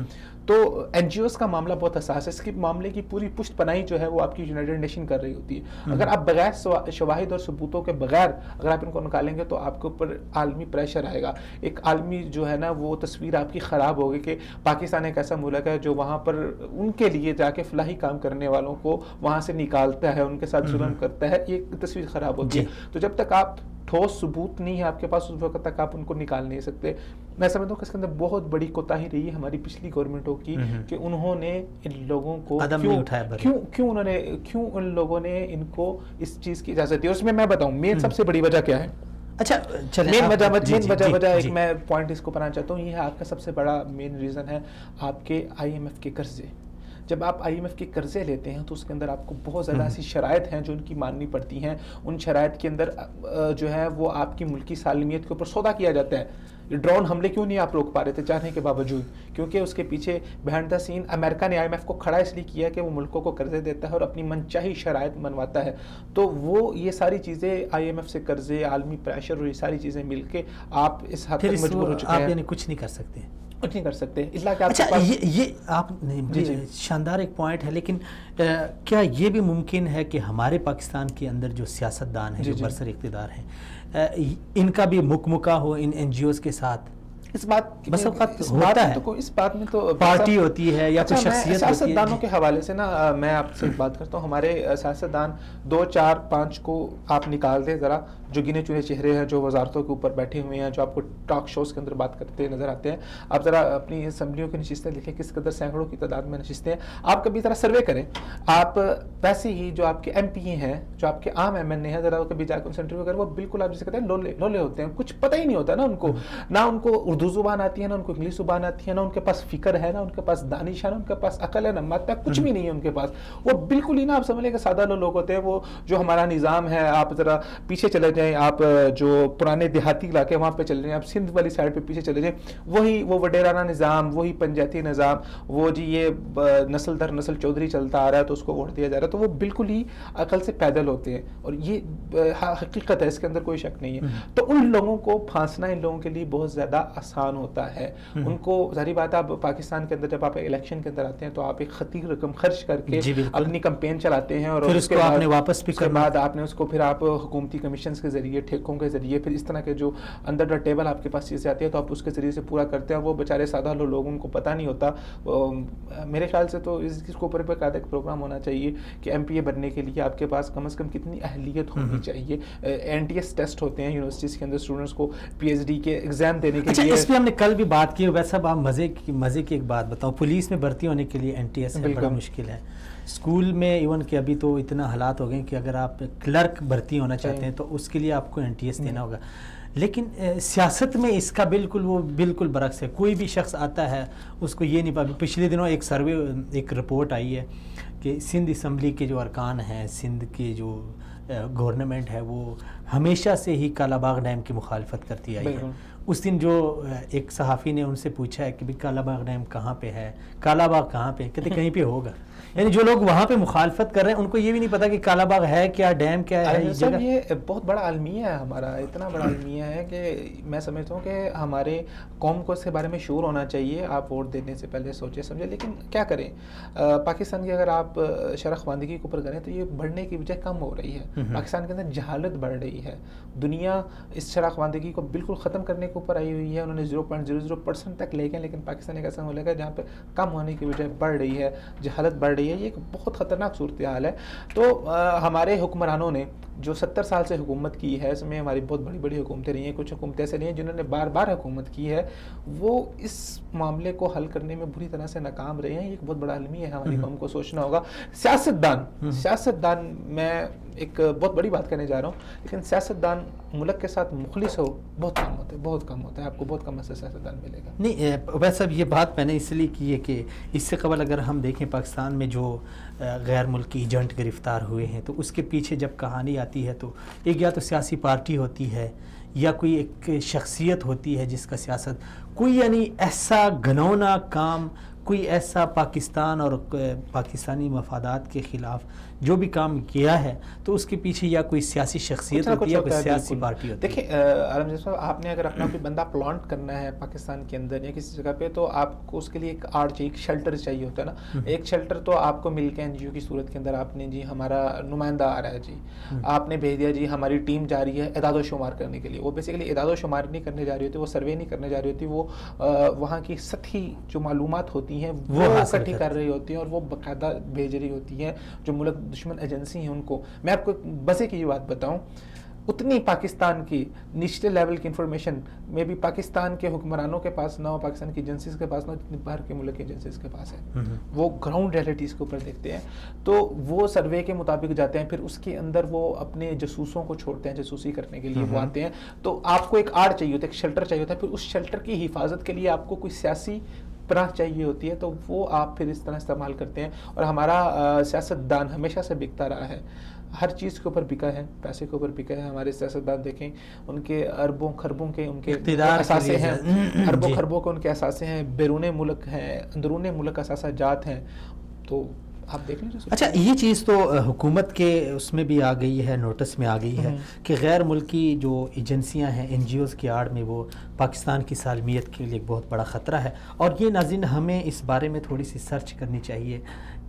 Speaker 4: تو این جی اوز کا معاملہ بہت حساس ہے. اس کے معاملے کی پوری پشت پناہی جو ہے وہ آپ کی یونائیٹڈ نیشن کر رہی ہوتی ہے. اگر آپ بغیر شواہد اور ثبوتوں کے بغیر اگر آپ ان کو نکالیں گے تو آپ کے اوپر عالمی پریشر آئے گا. ایک عالمی جو ہے نا وہ تصویر آپ کی خراب ہوگی کہ پاکستان ایک ایسا ملک ہے جو وہاں پر ان کے لیے جا کے فلاحی کام کرنے والوں کو وہاں سے نکالتا ہے، ان کے ساتھ ظلم کرتا ہے. یہ تصویر خراب ہوتی ہے. تو جب تک آپ ٹھوس ثبوت نہیں ہے آپ کے پاس، اس وقت تک آپ ان کو نکال نہیں سکتے. میں سمجھتا ہوں کہ اس کے اندر بہت بڑی کوتاہی رہی ہے ہماری پچھلی گورنمنٹوں کی کہ انہوں نے ان لوگوں کو کیوں ان لوگوں نے ان کو اس چیز کی اجازت دی. اور اس میں بتاؤں مین سب سے بڑی وجہ کیا ہے.
Speaker 2: اچھا
Speaker 4: مین وجہ ایک میں پوائنٹ اس کو بتانا چاہتا ہوں. یہ ہے آپ کا سب سے بڑا مین ریزن ہے آپ کے آئی ایم ایف کے قرضے. جب آپ آئی ایم ایف کے قرضے لیتے ہیں تو اس کے اندر آپ کو بہت زیادہ ایسی شرائط ہیں جو ان کی ماننی پڑتی ہیں. ان شرائط کے اندر جو ہے وہ آپ کی ملکی سالمیت کے اوپر سودا کیا جاتا ہے. ڈرون حملے کیوں نہیں آپ روک پا رہے تھے چاہنے کے باوجود؟ کیونکہ اس کے پیچھے بیہائنڈ دا سین امریکہ نے آئی ایم ایف کو کھڑا اس لیے کیا کہ وہ ملکوں کو قرضے دیتا ہے اور اپنی منچاہی شرائط منواتا ہے. تو وہ یہ ساری چیزیں آئی ایم ایف سے قرضے، عالمی پریشر اور یہ ساری چیزیں مل کے آپ اس حد تک مجبور ہو چکے ہیں.
Speaker 2: آپ یعنی کچھ نہیں کر سکتے،
Speaker 4: کچھ نہیں کر سکتے.
Speaker 2: اچھا یہ آپ شاندار ایک پوائنٹ ہے، لیکن کیا یہ بھی ممکن ہے کہ ہمارے پاکستان کے اندر جو سیاستدان ہیں جو برسر اقتدار ہیں ان کا بھی مکمکہ ہو ان این جی اوز کے ساتھ؟
Speaker 4: اس بات میں تو
Speaker 2: پارٹی ہوتی ہے یا کوئی شخصیت ہوتی ہے.
Speaker 4: سیاستدانوں کے حوالے سے نا میں آپ سے بات کرتا ہوں. ہمارے سیاستدان 2 4 5 کو آپ نکال دیں ذرا، جو گنے چنے چہرے ہیں جو وزارتوں کے اوپر بیٹھے ہوئے ہیں، جو آپ کو ٹاک شوز کے اندر بات کرتے نظر آتے ہیں. آپ ذرا اپنی اسمبلیوں کی نشستیں دیکھیں کس قدر سینکڑوں کی تعداد میں نشستیں ہیں. آپ کبھی ذرا سروے کریں. آپ ویسے ہی جو آپ کے ایم پی ہیں، جو آپ کے عام ایم این اے ہیں، ذرا کبھی جا کے ان سے انٹرویو کریں. وہ بالکل آپ جسے کہتے ہیں لولے ہوتے ہیں. کچھ پتہ ہی نہیں ہوتا نا ان کو، نہ ان کو اردو زبان آتی ہے، نہ ان کو انگلش زبان آتی ہے، نہ ان کے پاس فکر ہے، نہ ان کے پاس دانش ہے، نہ ان کے پاس عقل ہے، نہ مت ہے، کچھ بھی نہیں ہے ان کے پاس. وہ بالکل ہی نا آپ سمجھ لیں کہ سادہ لوگ ہوتے ہیں. وہ جو ہمارا نظام ہے، آپ ذرا پیچھے چلے جائیں، آپ جو پرانے دیہاتی علاقے وہاں پہ چلے جائیں، آپ سندھ والی سائڈ پہ پیچھے چلے جائیں، وہی وہ وڈیرانہ نظام، وہی پنچایتی نظام، وہ جی یہ نسل در نسل چودھری چلتا آ رہا ہے تو اس کو ووٹ دیا جا رہا ہے. تو وہ بالکل ہی عقل سے پیدل ہوتے ہیں اور یہ حقیقت ہے، اس کے اندر کوئی شک نہیں ہے. تو ان لوگوں کو پھانسنا ان لوگوں کے لیے بہت زیادہ آسان ہوتا ہے. ان کو ظاہری بات ہے، آپ پاکستان کے اندر جب آپ الیکشن کے اندر آتے ہیں تو آپ ایک خطیر رقم خرچ کر کے اپنی کمپین چلاتے ہیں، اور اس کے بعد واپس بھی کے بعد آپ نے اس کو پھر آپ حکومتی کمیشنز کے ذریعے، ٹھیکوں کے ذریعے، پھر اس طرح کے جو انڈر دا ٹیبل آپ کے پاس چیزیں آتی ہیں تو آپ اس کے ذریعے سے پورا کرتے ہیں. وہ بیچارے سادہ لوگ، ان کو پتہ نہیں ہوتا. میرے خیال سے تو اس کے اوپر باقاعدہ ایک پروگرام ہونا چاہیے کہ ایم پی اے بننے کے لیے آپ کے پاس کم از کم کتنی اہلیت ہونی چاہیے. این ٹی ایس ٹیسٹ ہوتے ہیں یونیورسٹیز کے اندر اسٹوڈنٹس کو پی ایچ ڈی کے ایگزام دینے کے لیے.
Speaker 2: اس پہ ہم نے کل بھی بات کی. ویسا آپ مزے کی ایک بات بتاؤں، پولیس میں بھرتی ہونے کے لیے این ٹی ایس بڑا مشکل ہے. اسکول میں ایون کہ ابھی تو اتنا حالات ہو گئے کہ اگر آپ کلرک بھرتی ہونا چاہتے ہیں تو اس کے لیے آپ کو این ٹی ایس دینا ہوگا. لیکن سیاست میں اس کا بالکل برعکس ہے. کوئی بھی شخص آتا ہے اس کو یہ نہیں پتا. پچھلے دنوں ایک سروے، ایک رپورٹ آئی ہے کہ سندھ اسمبلی کے جو ارکان ہیں، سندھ کے جو گورنمنٹ ہے، وہ ہمیشہ سے ہی کالا باغ ڈیم کی مخالفت کرتی آئی ہے. اس دن جو ایک صحافی نے ان سے پوچھا ہے کہ کالا باغ ڈیم کہاں پہ ہے، کالا باغ کہاں پہ، کہتے کہیں پہ ہوگا. یعنی جو لوگ وہاں پہ مخالفت کر رہے ہیں ان کو یہ بھی نہیں پتا کہ کالا باغ ہے کیا، ڈیم کیا ہے.
Speaker 4: یہ بہت بڑا المیہ ہے ہمارا، اتنا بڑا المیہ ہے کہ میں سمجھتا ہوں کہ ہمارے قوم کو اس کے بارے میں شعور ہونا چاہیے. آپ ووٹ دینے سے پہلے سوچے سمجھے. لیکن کیا کریں، پاکستان کی اگر آپ شرح خواندگی کے اوپر کریں تو یہ بڑھنے کی وجہ کم ہو رہی ہے. پاکستان کے اندر جہالت بڑھ رہی ہے. دنیا اس شرح خواندگی کو بالکل ختم کرنے کے اوپر آئی ہوئی ہے. انہوں نے 0.00% تک لے گئے، لیکن پاکستان ایک ایسا ملک ہے جہاں پہ کم ہونے کی وجہ بڑھ رہی ہے، جہالت بڑھ رہی ہے. یہ ایک بہت خطرناک صورتحال ہے. تو ہمارے حکمرانوں نے جو 70 سال سے حکومت کی ہے، اس میں ہماری بہت بڑی بڑی حکومتیں رہی ہیں. کچھ حکومتیں ایسے رہی ہیں جنہوں نے بار بار حکومت کی ہے، وہ اس معاملے کو حل کرنے میں بری طرح سے ناکام رہے ہیں. یہ ایک بہت بڑا المیہ ہے، ہماری قوم کو سوچنا ہوگا. سیاستدان میں ایک بہت بڑی بات کرنے جا رہا ہوں، لیکن سیاستدان ملک کے ساتھ مخلص ہو بہت کم ہوتا ہے. آپ کو بہت کم ایسا سیاستدان ملے گا.
Speaker 2: نہیں ویسے یہ بات میں نے اس لیے کی ہے کہ اس سے قبل اگر ہم دیکھیں پاکستان میں جو غیر ملکی ایجنٹ گرفتار ہوئے ہیں تو اس کے پیچھے جب کہانی آتی ہے تو ایک یا تو سیاسی پارٹی ہوتی ہے یا کوئی ایک شخصیت ہوتی ہے جس کا سیاست کوئی یعنی ایسا گھنونا کام، کوئی ایسا پاکستان اور پاکستانی مفادات کے خلاف جو بھی کام کیا ہے تو اس کے پیچھے یا کوئی سیاسی شخصیت ہوتی ہے یا کوئی سیاسی پارٹی ہوتی ہے.
Speaker 4: دیکھیں عالم صاحب، آپ نے اگر اپنا کوئی بندہ پلانٹ کرنا ہے پاکستان کے اندر یا کسی جگہ پہ تو آپ کو اس کے لیے ایک آڑ چاہیے، ایک شیلٹر چاہیے ہوتا ہے نا. ایک شیلٹر تو آپ کو مل کے این جی او کی صورت کے اندر آپ نے جی ہمارا نمائندہ آ رہا ہے جی، آپ نے بھیج دیا جی ہماری ٹیم جا رہی ہے اعداد و شمار کرنے کے لیے. وہ بیسیکلی اعداد و شمار نہیں کرنے جا رہی ہوتی، وہ سروے نہیں کرنے جا رہی ہوتی، وہ وہاں کی سطحی جو معلومات ہوتی ہیں وہ اکٹھی کر رہی ہوتی ہیں اور وہ باقاعدہ بھیج رہی ہوتی ہیں جو ملک دشمن ایجنسی ہیں ان کو. میں آپ کو بسے کی یہ بات بتاؤں، اتنی پاکستان کی نچلے لیول کی انفارمیشن میں بھی پاکستان کے حکمرانوں کے پاس نہ ہو، پاکستان کی ایجنسیز کے پاس نہ ہو جتنی باہر کے ملک کی ایجنسیز کے پاس ہے. وہ گراؤنڈ ریئلٹیز کے اوپر دیکھتے ہیں تو وہ سروے کے مطابق جاتے ہیں، پھر اس کے اندر وہ اپنے جاسوسوں کو چھوڑتے ہیں جاسوسی کرنے کے لیے وہ آتے ہیں. تو آپ کو ایک آڑ چاہیے ہوتا ہے، ایک شیلٹر چاہیے ہوتا ہے، پھر اس شیلٹر کی حفاظت کے لیے آپ کو کوئی سیاسی پناہ چاہیے ہوتی ہے، تو وہ آپ پھر اس طرح استعمال کرتے ہیں. اور ہمارا سیاست دان ہمیشہ سے بکتا رہا ہے، ہر چیز کے اوپر بکا ہے، پیسے کے اوپر بکا ہے. ہمارے سیاستدان دیکھیں، ان کے اربوں خربوں کے ان کے اثاثے ہیں، اربوں خربوں کے ان کے اثاثے ہیں، بیرون ملک ہیں، اندرون ملک اثاثہ جات ہیں. تو آپ دیکھ لیجیے.
Speaker 2: اچھا، یہ چیز تو حکومت کے اس میں بھی آ گئی ہے، نوٹس میں آ گئی ہے کہ غیر ملکی جو ایجنسیاں ہیں، این جی اوز کی آڑ میں وہ پاکستان کی سالمیت کے لیے ایک بہت بڑا خطرہ ہے. اور یہ ناظرین ہمیں اس بارے میں تھوڑی سی سرچ کرنی چاہیے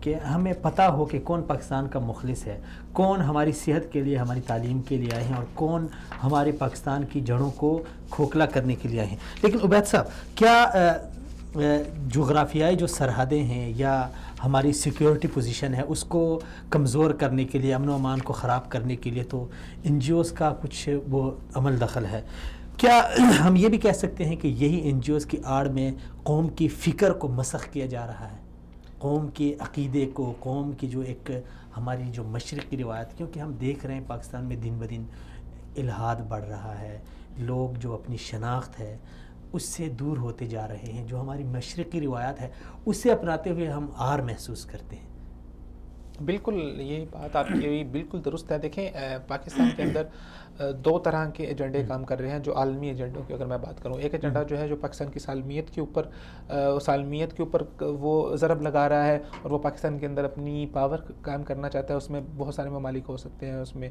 Speaker 2: کہ ہمیں پتہ ہو کہ کون پاکستان کا مخلص ہے، کون ہماری صحت کے لیے، ہماری تعلیم کے لیے آئے ہیں، اور کون ہمارے پاکستان کی جڑوں کو کھوکھلا کرنے کے لیے آئے ہیں. لیکن عبید صاحب، کیا جغرافیائی جو سرحدیں ہیں یا ہماری سیکیورٹی پوزیشن ہے اس کو کمزور کرنے کے لیے، امن و امان کو خراب کرنے کے لیے تو این جی اوز کا کچھ وہ عمل دخل ہے؟ کیا ہم یہ بھی کہہ سکتے ہیں کہ یہی این جی اوز کی آڑ میں قوم کی فکر کو مسخ کیا جا رہا ہے، قوم کے عقیدے کو، قوم کی جو ایک ہماری جو مشرقی روایت، کیونکہ ہم دیکھ رہے ہیں پاکستان میں دن بدن الحاد بڑھ رہا ہے، لوگ جو اپنی شناخت ہے اس سے دور ہوتے جا رہے ہیں، جو ہماری مشرقی روایات ہے اسے اپناتے ہوئے ہم آر محسوس کرتے ہیں.
Speaker 4: بالکل یہ بات آپ کی بالکل درست ہے. دیکھیں پاکستان کے اندر دو طرح کے ایجنڈے کام کر رہے ہیں. جو عالمی ایجنڈوں کی اگر میں بات کروں، ایک ایجنڈا جو ہے جو پاکستان کی سالمیت کے اوپر وہ ضرب لگا رہا ہے اور وہ پاکستان کے اندر اپنی پاور قائم کرنا چاہتا ہے. اس میں بہت سارے ممالک ہو سکتے ہیں. اس میں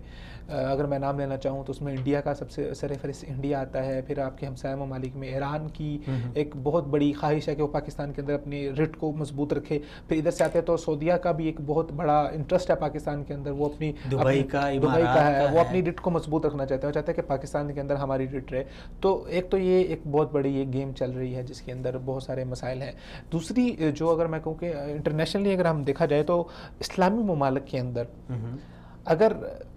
Speaker 4: اگر میں نام لینا چاہوں تو اس میں انڈیا کا سب سے سر فہرست انڈیا آتا ہے. پھر آپ کے ہمسایہ ممالک میں ایران کی ایک بہت بڑی خواہش ہے کہ وہ پاکستان کے اندر اپنی رٹ کو مضبوط رکھے. پھر ادھر سے آتے ہیں تو سعودیہ کا بھی ایک بہت بڑا انٹرسٹ ہے پاکستان کے اندر، وہ اپنی
Speaker 2: دبئی کا
Speaker 4: ہے، وہ اپنی رٹ کو مضبوط رکھنا چاہتے ہیں، وہ چاہتے ہیں کہ پاکستان کے اندر ہماری رٹ رہے. تو ایک تو یہ ایک بہت بڑی یہ گیم چل رہی ہے جس کے اندر بہت سارے مسائل ہیں. دوسری جو اگر میں کہوں کہ انٹرنیشنلی اگر ہم دیکھا جائے تو اسلامی ممالک کے اندر اگر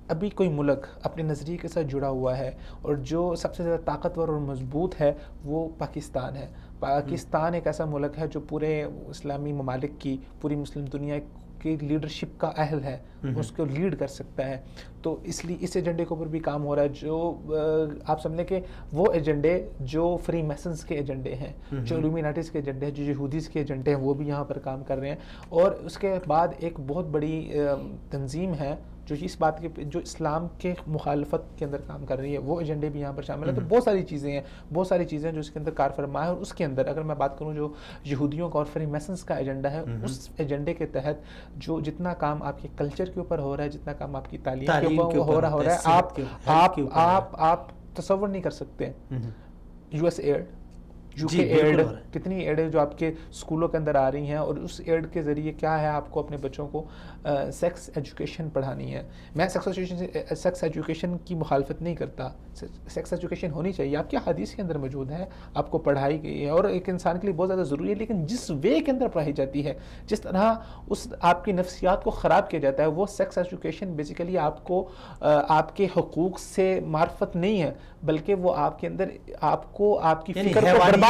Speaker 4: ابھی کوئی ملک اپنے نظریے کے ساتھ جڑا ہوا ہے اور جو سب سے زیادہ طاقتور اور مضبوط ہے وہ پاکستان ہے. پاکستان ایک ایسا ملک ہے جو پورے اسلامی ممالک کی، پوری مسلم دنیا کی لیڈرشپ کا اہل ہے، اس کو لیڈ کر سکتا ہے. تو اس لیے اس ایجنڈے کے اوپر بھی کام ہو رہا ہے. جو آپ سمجھیں کہ وہ ایجنڈے جو فری میسنز کے ایجنڈے ہیں، جو الومیناٹیز کے ایجنڈے ہیں، جو یہودیز کے ایجنڈے ہیں، وہ بھی یہاں پر کام کر رہے ہیں. اور اس کے بعد ایک بہت بڑی تنظیم ہے جو اس بات کے جو اسلام کے مخالفت کے اندر کام کر رہی ہے، وہ ایجنڈے بھی یہاں پر شامل ہیں. تو بہت ساری چیزیں جو اس کے اندر کار فرما ہے. اور اس کے اندر اگر میں بات کروں جو یہودیوں کا اور فری میسنز کا ایجنڈا ہے، اس ایجنڈے کے تحت جو جتنا کام آپ کے کلچر کے اوپر ہو رہا ہے، جتنا کام آپ کی تعلیم کے اوپر ہو رہا ہے، آپ تصور نہیں کر سکتے. یو ایس ایڈ، یو کے ایڈ، کتنی ایڈ ہے جو آپ کے اسکولوں کے اندر آ رہی ہیں، اور اس ایڈ کے ذریعے کیا ہے آپ کو اپنے بچوں کو سیکس ایجوکیشن پڑھانی ہے. میں سیکس ایجوکیشن کی مخالفت نہیں کرتا، سیکس ایجوکیشن ہونی چاہیے، آپ کی حدیث کے اندر موجود ہے، آپ کو پڑھائی گئی ہے اور ایک انسان کے لیے بہت زیادہ ضروری ہے. لیکن جس وے کے اندر پڑھائی جاتی ہے، جس طرح اس آپ کی نفسیات کو خراب کیا جاتا ہے، وہ سیکس ایجوکیشن بیسیکلی آپ کو آپ کے حقوق سے معرفت نہیں ہے، بلکہ وہ آپ کے اندر آپ کو آپ کی فکر کو برباد،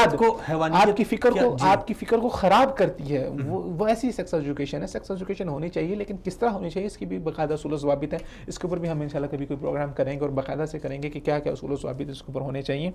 Speaker 4: آپ کی فکر کو خراب کرتی ہے. وہ ایسی سیکس ایجوکیشن ہے. سیکس ایجوکیشن ہونی چاہیے، لیکن کس طرح ہونی چاہیے اس کی بھی باقاعدہ اصول و ضوابط ہیں. اس کے اوپر بھی ہم انشاءاللہ کبھی کوئی پروگرام کریں گے اور باقاعدہ سے کریں گے کہ کیا کیا اصول و ضوابط اس کے اوپر ہونے چاہیے.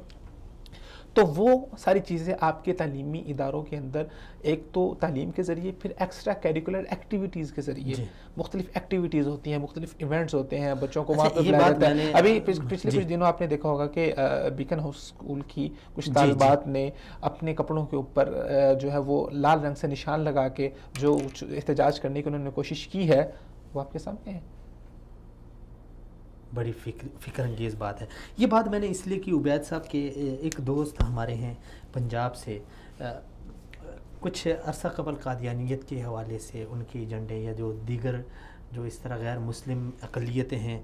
Speaker 4: تو وہ ساری چیزیں آپ کے تعلیمی اداروں کے اندر ایک تو تعلیم کے ذریعے، پھر ایکسٹرا کیریکولر ایکٹیویٹیز کے ذریعے مختلف ایکٹیویٹیز ہوتی ہیں، مختلف ایونٹس ہوتے ہیں، بچوں کو وہاں پہ بلایا جاتا ہے. ابھی پچھلے کچھ دنوں آپ نے دیکھا ہوگا کہ بیکن ہاؤس اسکول کی کچھ طالبات نے اپنے کپڑوں کے اوپر جو ہے وہ لال رنگ سے نشان لگا کے جو احتجاج کرنے کی انہوں نے کوشش کی ہے، وہ آپ کے سامنے ہے.
Speaker 2: بڑی فکر انگیز بات ہے. یہ بات میں نے اس لیے کی، عبید صاحب کے ایک دوست ہمارے ہیں پنجاب سے، کچھ عرصہ قبل قادیانیت کے حوالے سے ان کے ایجنڈے یا جو دیگر جو اس طرح غیر مسلم اقلیتیں ہیں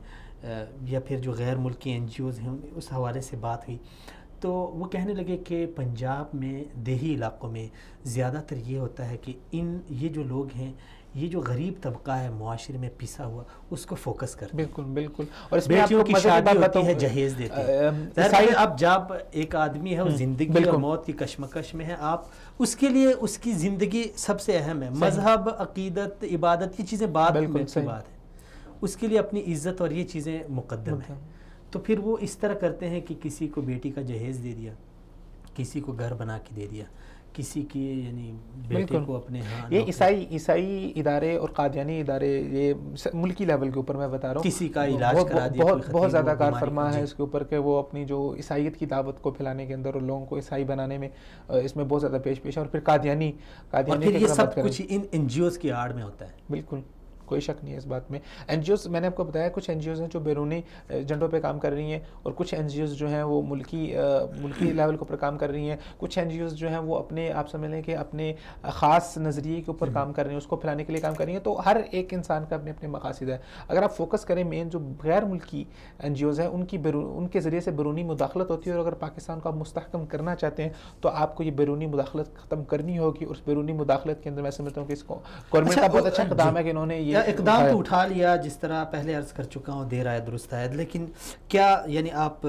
Speaker 2: یا پھر جو غیر ملکی این جی اوز ہیں، اس حوالے سے بات ہوئی تو وہ کہنے لگے کہ پنجاب میں دیہی علاقوں میں زیادہ تر یہ ہوتا ہے کہ یہ جو لوگ ہیں، یہ جو غریب طبقہ ہے معاشرے میں پسا ہوا، اس کو فوکس کرتے ہیں.
Speaker 4: بالکل بالکل. اور اس میں
Speaker 2: بیٹیوں کی شادی ہوتی ہے، جہیز دیتے ہیں. اب جب ایک آدمی ہے وہ زندگی اور موت کی کشمکش میں ہے، آپ اس کے لیے اس کی زندگی سب سے اہم ہے. مذہب، عقیدت، عبادت، یہ چیزیں بعد میں کی بات ہے. اس کے لیے اپنی عزت اور یہ چیزیں مقدم ہیں. تو پھر وہ اس طرح کرتے ہیں کہ کسی کو بیٹی کا جہیز دے دیا، کسی کو گھر بنا کے دے دیا، کسی کی یعنی بیٹے کو اپنے ہاں.
Speaker 4: یہ عیسائی ادارے اور قادیانی ادارے، یہ ملکی لیول کے اوپر میں بتا رہا ہوں،
Speaker 2: کسی کا علاج کرا دیا،
Speaker 4: بہت زیادہ کار فرما ہے اس کے اوپر کہ وہ اپنی جو عیسائیت کی دعوت کو پھیلانے کے اندر اور لوگوں کو عیسائی بنانے میں اس میں بہت زیادہ پیش ہے. اور پھر قادیانی
Speaker 2: یہ سب کچھ ان این جی اوز کی آڑ میں ہوتا ہے.
Speaker 4: بالکل کوئی شک نہیں ہے اس بات میں. این جی اوز میں نے آپ کو بتایا کچھ این جی اوز ہیں جو بیرونی ایجنڈوں پہ کام کر رہی ہیں، اور کچھ این جی اوز جو ہیں وہ ملکی لیول کے اوپر کام کر رہی ہیں. کچھ این جی اوز جو ہیں وہ اپنے آپ سمجھ لیں کہ اپنے خاص نظریے کے اوپر کام کر رہی ہیں، اس کو پھیلانے کے لیے کام کر رہی ہیں. تو ہر ایک انسان کا اپنے اپنے مقاصد ہے. اگر آپ فوکس کریں مین جو غیر ملکی این جی اوز ہیں ان کے ذریعے سے بیرونی مداخلت ہوتی ہے، اور اگر پاکستان کو آپ مستحکم کرنا چاہتے ہیں تو آپ کو یہ بیرونی مداخلت ختم کرنی ہوگی. اور اس بیرونی مداخلت کے اندر میں سمجھتا ہوں کہ اس کو گورنمنٹ کا بہت اچھا اقدام ہے کہ انہوں نے یہ
Speaker 2: اقدام تو اٹھا لیا، جس طرح پہلے عرض کر چکا ہوں، دیر آئے درست آئے. لیکن کیا یعنی آپ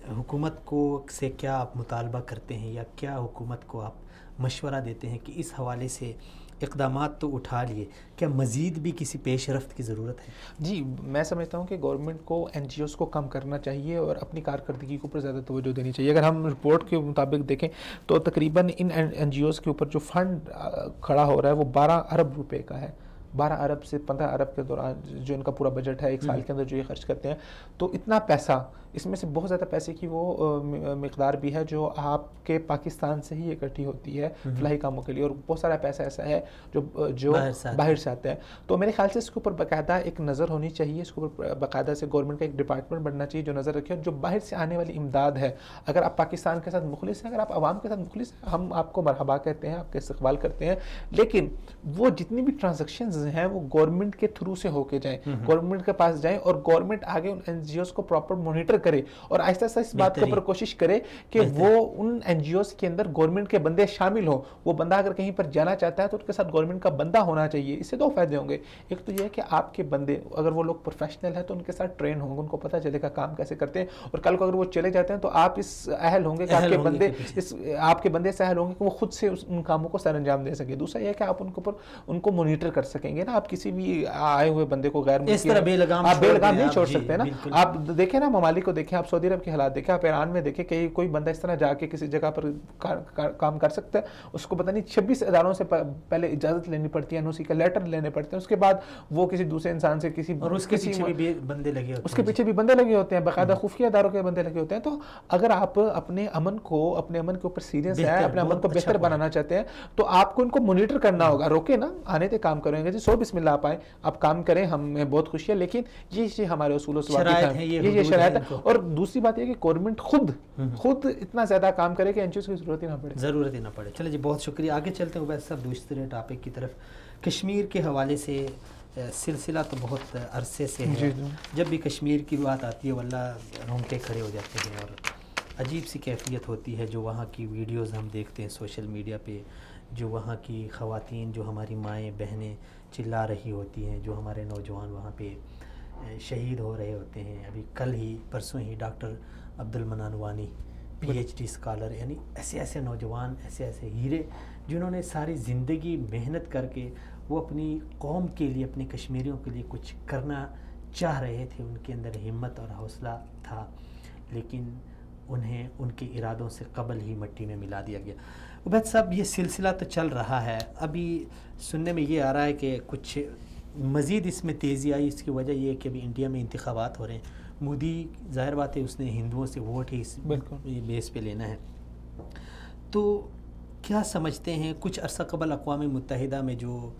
Speaker 2: حکومت کو سے کیا آپ مطالبہ کرتے ہیں یا کیا حکومت کو آپ مشورہ دیتے ہیں کہ اس حوالے سے اقدامات تو اٹھا لیے، کیا مزید بھی کسی پیش رفت کی ضرورت ہے؟
Speaker 4: جی میں سمجھتا ہوں کہ گورنمنٹ کو این جی اوز کو کم کرنا چاہیے اور اپنی کارکردگی کے اوپر زیادہ توجہ دینی چاہیے. اگر ہم رپورٹ کے مطابق دیکھیں تو تقریباً ان این جی اوز کے اوپر جو فنڈ کھڑا ہو رہا ہے وہ 12 ارب روپے کا ہے. 12 ارب سے 15 ارب کے دوران جو ان کا پورا بجٹ ہے ایک سال کے اندر جو یہ خرچ کرتے ہیں، تو اتنا پیسہ، اس میں سے بہت زیادہ پیسے کی وہ مقدار بھی ہے جو آپ کے پاکستان سے ہی اکٹھی ہوتی ہے فلاحی کاموں کے لیے، اور بہت سارا پیسہ ایسا ہے جو باہر سے آتا ہے. تو میرے خیال سے اس کے اوپر باقاعدہ ایک نظر ہونی چاہیے، اس کے اوپر باقاعدہ سے گورنمنٹ کا ایک ڈپارٹمنٹ بننا چاہیے جو نظر رکھے. جو باہر سے آنے والی امداد ہے، اگر آپ پاکستان کے ساتھ مخلص ہیں، اگر آپ عوام کے ساتھ مخلص ہیں، ہم آپ کو مرحبا کہتے ہیں، آپ کا استقبال کرتے ہیں. لیکن وہ جتنی بھی ٹرانزیکشنز ہیں وہ گورنمنٹ کے تھرو سے ہو کے جائیں، گورنمنٹ کے پاس جائیں، اور گورنمنٹ آگے ان این جی اوز کو پراپر مانیٹر کرے اور آہستہ آہستہ اس بات کے اوپر کوشش کرے کہ وہ ان این جی اوز کے اندر گورنمنٹ کے بندے شامل ہوں. وہ بندہ اگر کہیں پر جانا چاہتا ہے تو ان کے ساتھ گورنمنٹ کا بندہ ہونا چاہیے. اس سے 2 فائدے ہوں گے. ایک تو یہ ہے کہ آپ کے بندے اگر وہ لوگ پروفیشنل ہیں تو ان کے ساتھ ٹرین ہوں گے، ان کو پتہ چلے گا کام کیسے کرتے ہیں، اور کل کو اگر وہ چلے جاتے ہیں تو آپ اس اہل ہوں گے کہ آپ کے بندے سے اہل ہوں گے کہ وہ خود سے ان کاموں کو سر انجام دے سکے. دوسرا یہ ہے کہ آپ ان کو مانیٹر کر سکیں گے نا. آپ کسی بھی آئے ہوئے بندے کو غیر ملکی آپ بے لگام نہیں چھوڑ سکتے نا. آپ دیکھیں نا ممالک کو دیکھیں، آپ سعودی عرب کے حالات دیکھیں، آپ ایران میں دیکھیں کہ کوئی بندہ اس طرح جا کے کسی جگہ پر کام کر سکتا ہے. اس کو پتہ نہیں 26 اداروں سے پہلے اجازت لینی پڑتی ہے، NOC کا لیٹر لینے پڑتے ہیں، اس کے بعد وہ کسی دوسرے انسان سے
Speaker 2: اور اس کے پیچھے بھی بندے لگے ہوتے ہیں،
Speaker 4: اس کے پیچھے بھی بندے لگے ہوتے ہیں، باقاعدہ خفیہ اداروں کے بندے لگے ہوتے ہیں. تو اگر آپ اپنے امن کے اوپر سیریس ہیں، اپنے امن کو بہتر بنانا چاہتے ہیں تو آپ کو ان کو مانیٹر کرنا ہوگا. روکے نا، آنے تھے کام کریں گے جی، سو بسم اللہ آپ آئیں، آپ کام کریں، ہمیں بہت خوشی ہے. لیکن یہ ہمارے اصول و ضوابط ہیں، یہ شرائط ہے. اور دوسری بات یہ کہ گورنمنٹ خود اتنا زیادہ کام کرے کہ این جی اوز کی ضرورت ہی نہ پڑے.
Speaker 2: چلے جی، بہت شکریہ. آگے چلتے ہیں عبید صاحب دوسرے ٹاپک کی طرف. کشمیر کے حوالے سے سلسلہ تو بہت عرصے سے ہے. جب بھی کشمیر کی بات آتی ہے واللہ رونگٹے کھڑے ہو جاتے ہیں، اور عجیب سی کیفیت ہوتی ہے. جو وہاں کی ویڈیوز ہم دیکھتے ہیں سوشل میڈیا پہ، جو وہاں کی خواتین، جو ہماری مائیں بہنیں چلا رہی ہوتی ہیں، جو ہمارے نوجوان وہاں پہ شہید ہو رہے ہوتے ہیں. ابھی کل ہی پرسوں ہی ڈاکٹر عبد المنان وانی PhD اسکالر، یعنی ایسے نوجوان، ایسے ہیرے جنہوں نے ساری زندگی محنت کر کے وہ اپنی قوم کے لیے، اپنے کشمیریوں کے لیے کچھ کرنا چاہ رہے تھے، ان کے اندر ہمت اور حوصلہ تھا، لیکن انہیں ان کے ارادوں سے قبل ہی مٹی میں ملا دیا گیا۔ عبید صاحب، یہ سلسلہ تو چل رہا ہے، ابھی سننے میں یہ آ رہا ہے کہ کچھ مزید اس میں تیزی آئی، اس کی وجہ یہ ہے کہ ابھی انڈیا میں انتخابات ہو رہے ہیں۔ مودی ظاہر بات ہے اس نے ہندوؤں سے ووٹ ہی اس بیس پہ لینا ہے، تو کیا سمجھتے ہیں کچھ عرصہ قبل اقوام متحدہ میں جو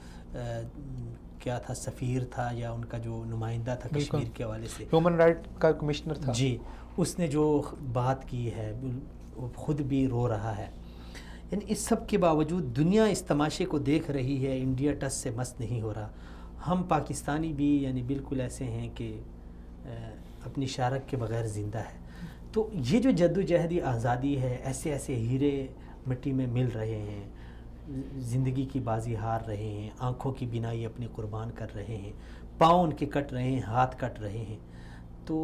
Speaker 2: کیا تھا، سفیر تھا یا ان کا جو نمائندہ تھا کشمیر کے حوالے سے،
Speaker 4: ہیومن رائٹ کا کمشنر تھا،
Speaker 2: جی، اس نے جو بات کی ہے وہ خود بھی رو رہا ہے۔ یعنی اس سب کے باوجود دنیا اس تماشے کو دیکھ رہی ہے، انڈیا ٹس سے مس نہیں ہو رہا۔ ہم پاکستانی بھی یعنی بالکل ایسے ہیں کہ اپنی شارک کے بغیر زندہ ہے۔ تو یہ جو جدوجہدی آزادی ہے، ایسے ایسے ہیرے مٹی میں مل رہے ہیں، زندگی کی بازی ہار رہے ہیں، آنکھوں کی بینائی اپنی قربان کر رہے ہیں، پاؤں ان کے کٹ رہے ہیں، ہاتھ کٹ رہے ہیں، تو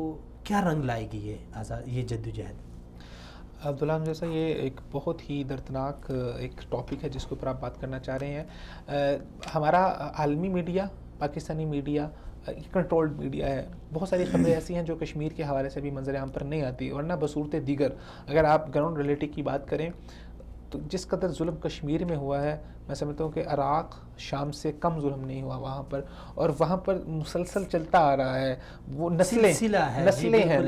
Speaker 2: کیا رنگ لائے گی یہ جدوجہد؟
Speaker 4: عبداللہ جیسا یہ ایک بہت ہی دردناک ایک ٹاپک ہے جس کے اوپر آپ بات کرنا چاہ رہے ہیں۔ ہمارا عالمی media, Pakistani media controlled media ہے، بہت ساری خبریں ایسی ہیں جو کشمیر کے حوالے سے بھی منظر عام پر نہیں آتی، ورنہ بصورت دیگر اگر آپ گراؤنڈ ریئلٹی کی بات کریں تو جس قدر ظلم کشمیر میں ہوا ہے، میں سمجھتا ہوں کہ عراق، شام سے کم ظلم نہیں ہوا وہاں پر، اور وہاں پر مسلسل چلتا آ رہا ہے۔ وہ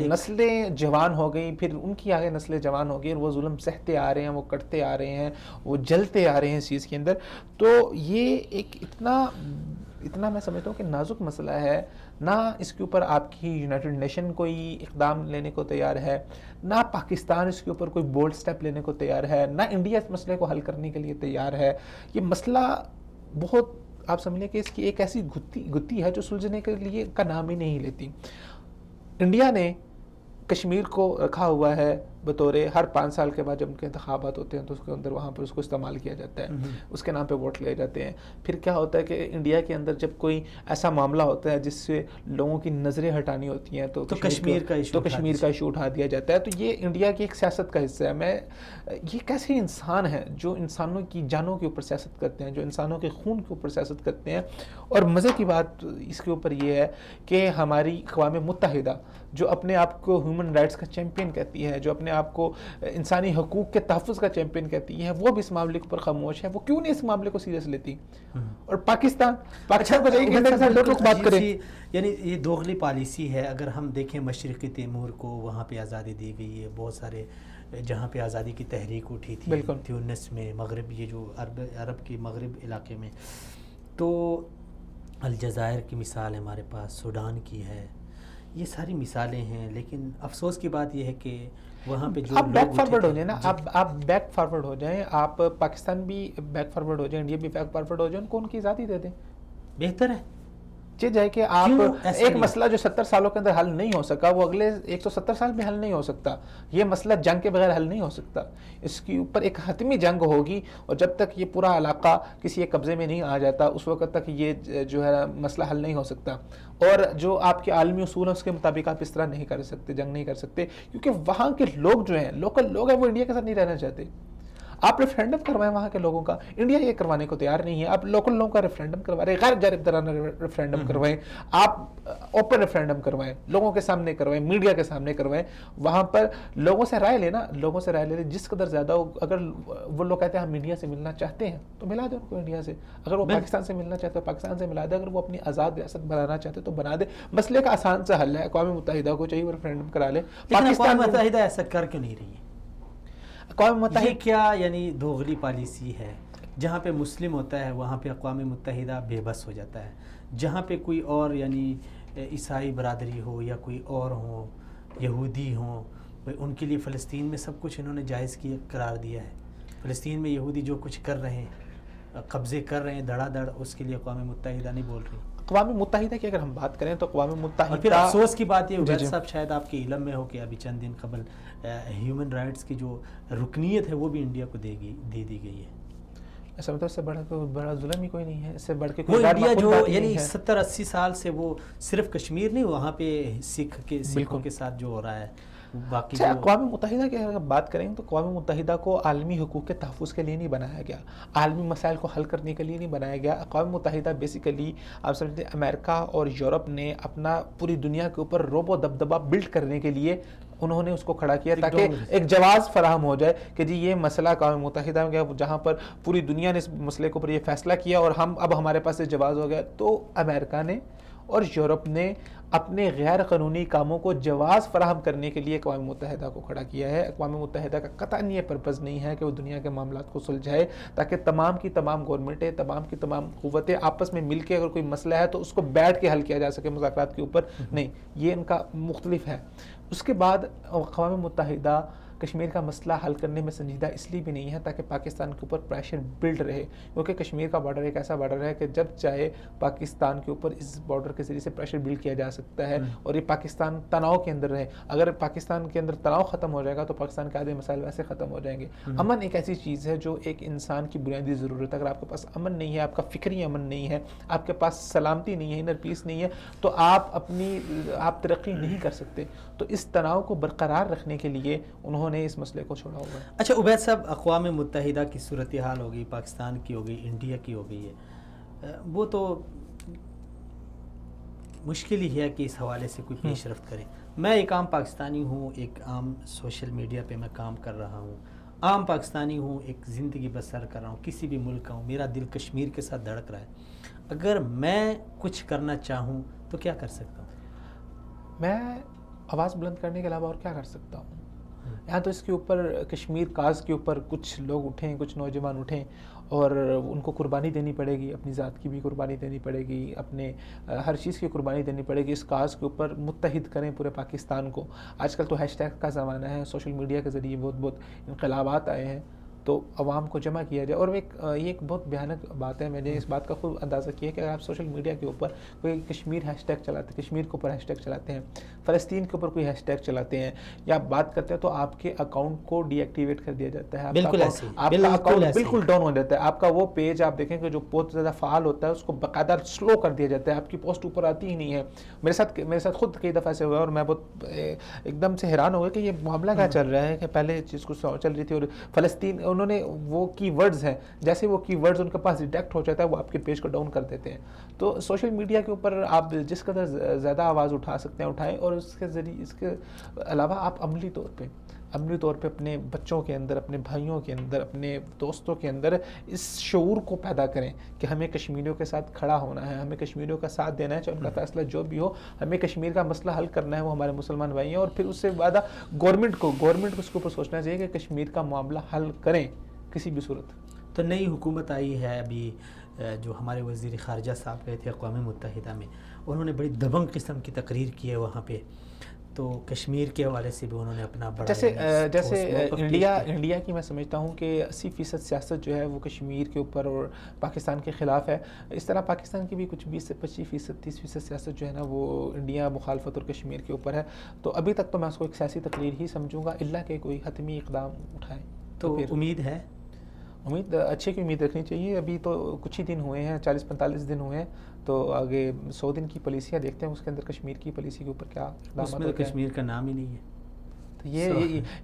Speaker 4: نسلیں جوان ہو گئی، پھر ان کی آگے نسلیں جوان ہو گئی، اور وہ ظلم سہتے آ رہے ہیں، وہ کٹتے آ رہے ہیں، وہ جلتے آ رہے ہیں اس چیز کے اندر۔ تو یہ ایک اتنا میں سمجھتا ہوں کہ نازک مسئلہ ہے، نہ اس کے اوپر آپ کی یونائٹڈ نیشن کوئی اقدام لینے کو تیار ہے، نہ پاکستان اس کے اوپر کوئی بولڈ سٹیپ لینے کو تیار ہے، نہ انڈیا اس مسئلے کو حل کرنے کے لیے تیار ہے۔ یہ مسئلہ بہت، آپ سمجھ لیں کہ اس کی ایک ایسی گتی ہے جو سلجھنے کے لیے کا نام ہی نہیں لیتی۔ انڈیا نے کشمیر کو رکھا ہوا ہے بطور ہر 5 سال کے بعد جب ان کے انتخابات ہوتے ہیں تو اس کے اندر وہاں پر اس کو استعمال کیا جاتا ہے، اس کے نام پہ ووٹ لیے جاتے ہیں۔ پھر کیا ہوتا ہے کہ انڈیا کے اندر جب کوئی ایسا معاملہ ہوتا ہے جس سے لوگوں کی نظریں ہٹانی ہوتی ہیں تو کشمیر کا ایشو اٹھا دیا جاتا ہے۔ تو یہ انڈیا کی ایک سیاست کا حصہ ہے۔ یہ کیسے انسان ہیں جو انسانوں کی جانوں کے اوپر سیاست کرتے ہیں، جو انسانوں کے خون کے اوپر سیاست کرتے ہیں۔ اور مزے کی بات اس کے اوپر یہ ہے کہ ہماری اقوام متحدہ جو اپنے آپ کو ہیومن رائٹس کا چیمپئن کہتی ہے، جو اپنے آپ کو انسانی حقوق کے تحفظ کا چیمپئن کہتی ہے، وہ بھی اس معاملے کے اوپر خاموش ہے۔ وہ کیوں نہیں اس معاملے کو سیریس لیتی؟ اور پاکستان کو چاہیے کہ بات کرے۔
Speaker 2: یعنی یہ دوغلی پالیسی ہے۔ اگر ہم دیکھیں مشرقی تیمور کو وہاں پہ آزادی دی گئی ہے، بہت سارے جہاں پہ آزادی کی تحریک اٹھی تھی، تیونس میں، مغرب، یہ جو عرب کے مغرب علاقے میں، تو الجزائر کی مثال ہمارے پاس، سوڈان کی ہے، یہ ساری مثالیں ہیں۔ لیکن افسوس کی بات یہ ہے کہ وہاں پہ جو
Speaker 4: آپ بیک فارورڈ ہو جائیں نا، آپ بیک فارورڈ ہو جائیں، آپ پاکستان بھی بیک فارورڈ ہو جائیں، انڈیا بھی بیک فارورڈ ہو جائیں، ان کو ان کی آزادی دے دیں،
Speaker 2: بہتر ہے۔
Speaker 4: جائے کہ آپ ایک مسئلہ جو 70 سالوں کے اندر حل نہیں ہو سکا وہ اگلے 170 سال میں حل نہیں ہو سکتا۔ یہ مسئلہ جنگ کے بغیر حل نہیں ہو سکتا، اس کے اوپر ایک حتمی جنگ ہوگی، اور جب تک یہ پورا علاقہ کسی ایک قبضے میں نہیں آ جاتا اس وقت تک یہ جو ہے مسئلہ حل نہیں ہو سکتا۔ اور جو آپ کے عالمی اصول ہیں اس کے مطابق آپ اس طرح نہیں کر سکتے، جنگ نہیں کر سکتے، کیونکہ وہاں کے لوگ جو ہیں، لوکل لوگ ہیں، وہ انڈیا کے ساتھ نہیں رہنا چاہتے۔ آپ ریفرینڈم کروائیں وہاں کے لوگوں کا، انڈیا یہ کروانے کو تیار نہیں ہے۔ آپ لوکل لوگوں کا ریفرینڈم کروا رہے، غیر جانبدارانہ ریفرینڈم کروائیں، آپ اوپن ریفرینڈم کروائیں، لوگوں کے سامنے کروائیں، میڈیا کے سامنے کروائیں، وہاں پر لوگوں سے رائے لینا، لوگوں سے رائے لے لیں، جس قدر زیادہ ہو۔ اگر وہ لوگ کہتے ہیں ہم انڈیا سے ملنا چاہتے ہیں تو ملا دیں ان کو انڈیا سے، اگر وہ پاکستان سے ملنا چاہتے ہیں پاکستان سے ملا دیں، اگر وہ اپنی آزاد ریاست بنانا چاہتے تو بنا دیں۔ مسئلے کا آسان سے حل ہے، اقوام متحدہ کو چاہیے وہ ریفرینڈم کرا لے۔
Speaker 2: پاکستان متحدہ ایسا کر کیوں نہیں رہی ہے؟
Speaker 4: اقوام متحدہ
Speaker 2: یہ کیا یعنی دوغلی پالیسی ہے؟ جہاں پہ مسلم ہوتا ہے وہاں پہ اقوام متحدہ بے بس ہو جاتا ہے، جہاں پہ کوئی اور یعنی عیسائی برادری ہو یا کوئی اور ہو، یہودی ہوں، ان کے لیے فلسطین میں سب کچھ انہوں نے جائز کیا قرار دیا ہے۔ فلسطین میں یہودی جو کچھ کر رہے ہیں، قبضے کر رہے ہیں دھڑا دھڑ، اس کے لیے اقوام متحدہ نہیں بول رہی۔
Speaker 4: اقوام متحدہ کی اگر ہم بات کریں تو اقوام متحدہ،
Speaker 2: اور پھر افسوس کی بات یہ عبید صاحب شاید آپ کے علم میں ہو کہ ابھی چند دن قبل ہیومن رائٹس کی جو رکنیت ہے وہ بھی انڈیا کو دے دی گئی ہے۔
Speaker 4: ایسا مطلب اس سے بڑا ظلم ہی کوئی نہیں ہے، اس سے بڑھ کے
Speaker 2: وہ انڈیا جو یعنی 70-80 سال سے وہ صرف کشمیر نہیں، وہاں پہ سکھوں کے ساتھ جو ہو رہا ہے باقی۔
Speaker 4: اقوام متحدہ کی اگر بات کریں تو اقوام متحدہ کو عالمی حقوق کے تحفظ کے لیے نہیں بنایا گیا، عالمی مسائل کو حل کرنے کے لیے نہیں بنایا گیا۔ اقوام متحدہ بیسیکلی آپ سمجھتے ہیں امریکہ اور یورپ نے اپنا پوری دنیا کے اوپر روب و دبدبہ بلڈ کرنے کے لیے انہوں نے اس کو کھڑا کیا تاکہ ایک جواز فراہم ہو جائے کہ جی یہ مسئلہ اقوام متحدہ میں جہاں پر پوری دنیا نے اس مسئلے کے اوپر یہ فیصلہ کیا اور اب ہمارے پاس یہ جواز ہو گیا. تو امریکہ نے اور یورپ نے اپنے غیر قانونی کاموں کو جواز فراہم کرنے کے لیے اقوام متحدہ کو کھڑا کیا ہے. اقوام متحدہ کا قطعاً یہ پرپز نہیں ہے کہ وہ دنیا کے معاملات کو سلجھائے تاکہ تمام کی تمام گورنمنٹیں تمام کی تمام قوتیں آپس میں مل کے اگر کوئی مسئلہ ہے تو اس کو بیٹھ کے حل کیا جا سکے مذاکرات کے اوپر. نہیں, یہ ان کا مختلف ہے. اس کے بعد اقوام متحدہ کشمیر کا مسئلہ حل کرنے میں سنجیدہ اس لیے بھی نہیں ہے تاکہ پاکستان کے اوپر پریشر بلڈ رہے, کیونکہ کشمیر کا بارڈر ایک ایسا بارڈر ہے کہ جب چاہے پاکستان کے اوپر اس بارڈر کے ذریعے سے پریشر بلڈ کیا جا سکتا ہے اور یہ پاکستان تناؤ کے اندر رہے. اگر پاکستان کے اندر تناؤ ختم ہو جائے گا تو پاکستان کے آدھے مسائل ویسے ختم ہو جائیں گے. امن ایک ایسی چیز ہے جو ایک انسان کی بنیادی ضرورت ہے. اگر آپ کے پاس امن نہیں ہے, آپ کا فکری امن نہیں ہے, آپ کے پاس سلامتی نہیں ہے, انر پیس نہیں ہے, تو آپ ترقی نہیں کر سکتے. تو اس تناؤ کو برقرار رکھنے کے لیے انہوں نے اس مسئلے کو چھوڑا ہوا ہے.
Speaker 2: اچھا عبید صاحب, اقوام متحدہ کی صورتحال ہو گئی, پاکستان کی ہو گئی, انڈیا کی ہو گئی ہے, وہ تو مشکل ہی ہے کہ اس حوالے سے کوئی پیش رفت کریں. میں ایک عام پاکستانی ہوں, ایک عام سوشل میڈیا پہ میں کام کر رہا ہوں, عام پاکستانی ہوں, ایک زندگی بسر کر رہا ہوں, کسی بھی ملک کا ہوں, میرا دل کشمیر کے ساتھ دھڑک رہا ہے. اگر میں کچھ کرنا چاہوں تو کیا کر سکتا ہوں؟
Speaker 4: میں آواز بلند کرنے کے علاوہ اور کیا کر سکتا ہوں؟ یہاں تو اس کے اوپر کشمیر کاز کے اوپر کچھ لوگ اٹھیں, کچھ نوجوان اٹھیں اور ان کو قربانی دینی پڑے گی, اپنی ذات کی بھی قربانی دینی پڑے گی, اپنے ہر چیز کی قربانی دینی پڑے گی. اس کاز کے اوپر متحد کریں پورے پاکستان کو. آج کل تو ہیش ٹیگ کا زمانہ ہے, سوشل میڈیا کے ذریعے بہت انقلابات آئے ہیں, تو عوام کو جمع کیا جائے. اور یہ ایک بہت بھیانک بات ہے, میں نے اس بات کا خود اندازہ کیا کہ اگر آپ سوشل میڈیا کے اوپر کوئی کشمیر ہیش ٹیگ چلاتے ہیں, کشمیر کے اوپر ہیش ٹیگ چلاتے ہیں, فلسطین کے اوپر کوئی ہیش ٹیگ چلاتے ہیں یا بات کرتے ہیں, تو آپ کے اکاؤنٹ کو ڈی ایکٹیویٹ کر دیا جاتا ہے.
Speaker 2: بالکل
Speaker 4: ایسے آپ کا اکاؤنٹ بالکل ڈاؤن ہو جاتا ہے. آپ کا وہ پیج آپ دیکھیں کہ جو بہت زیادہ فعال ہوتا ہے اس کو باقاعدہ سلو کر دیا جاتا ہے, آپ کی پوسٹ اوپر آتی ہی نہیں ہے. میرے ساتھ خود کئی دفعہ سے ہوا اور میں بہت ایک دم سے حیران ہو گیا کہ یہ معاملہ کیا چل رہا ہے, کہ پہلے چیز کو چل رہی تھی. اور فلسطین انہوں نے وہ کی ورڈز ہیں, جیسے وہ کی ورڈز ان کے پاس ڈیٹیکٹ ہو جاتا ہے وہ آپ کے پیج کو ڈاؤن کر دیتے ہیں. تو سوشل میڈیا کے اوپر آپ جس قدر زیادہ آواز اٹھا سکتے ہیں اٹھائیں, اور اس کے ذریعے اس کے علاوہ آپ عملی طور پہ اپنے بچوں کے اندر, اپنے بھائیوں کے اندر, اپنے دوستوں کے اندر اس شعور کو پیدا کریں کہ ہمیں کشمیریوں کے ساتھ کھڑا ہونا ہے, ہمیں کشمیریوں کا ساتھ دینا ہے, چاہے ان کا فیصلہ جو بھی ہو, ہمیں کشمیر کا مسئلہ حل کرنا ہے, وہ ہمارے مسلمان بھائی ہیں. اور پھر اس سے بعد گورنمنٹ کو اس کے اوپر سوچنا چاہیے کہ کشمیر کا معاملہ حل کریں کسی بھی صورت.
Speaker 2: تو نئی حکومت آئی ہے ابھی, جو ہمارے وزیر خارجہ صاحب گئے تھے اقوام متحدہ میں, انہوں نے بڑی دبنگ قسم کی تقریر کی ہے وہاں پہ, تو کشمیر کے حوالے سے بھی انہوں نے اپنا بڑا
Speaker 4: جیسے انڈیا کی میں سمجھتا ہوں کہ 80% سیاست جو ہے وہ کشمیر کے اوپر اور پاکستان کے خلاف ہے. اس طرح پاکستان کی بھی کچھ 20 سے 25%, 30% سیاست جو ہے نا وہ انڈیا مخالفت اور کشمیر کے اوپر ہے. تو ابھی تک تو میں اس کو ایک سیاسی تقریر ہی سمجھوں گا, الا کہ کوئی حتمی اقدام اٹھائے.
Speaker 2: تو امید ہے,
Speaker 4: اچھے کی امید رکھنی چاہیے. ابھی تو کچھ ہی دن ہوئے ہیں, 40-45 دن ہوئے ہیں, تو آگے 100 دن کی پالیسیاں دیکھتے ہیں, اس کے اندر کشمیر کی پالیسی کے اوپر کیا
Speaker 2: اس میں تو کشمیر کا نام ہی نہیں ہے.
Speaker 4: تو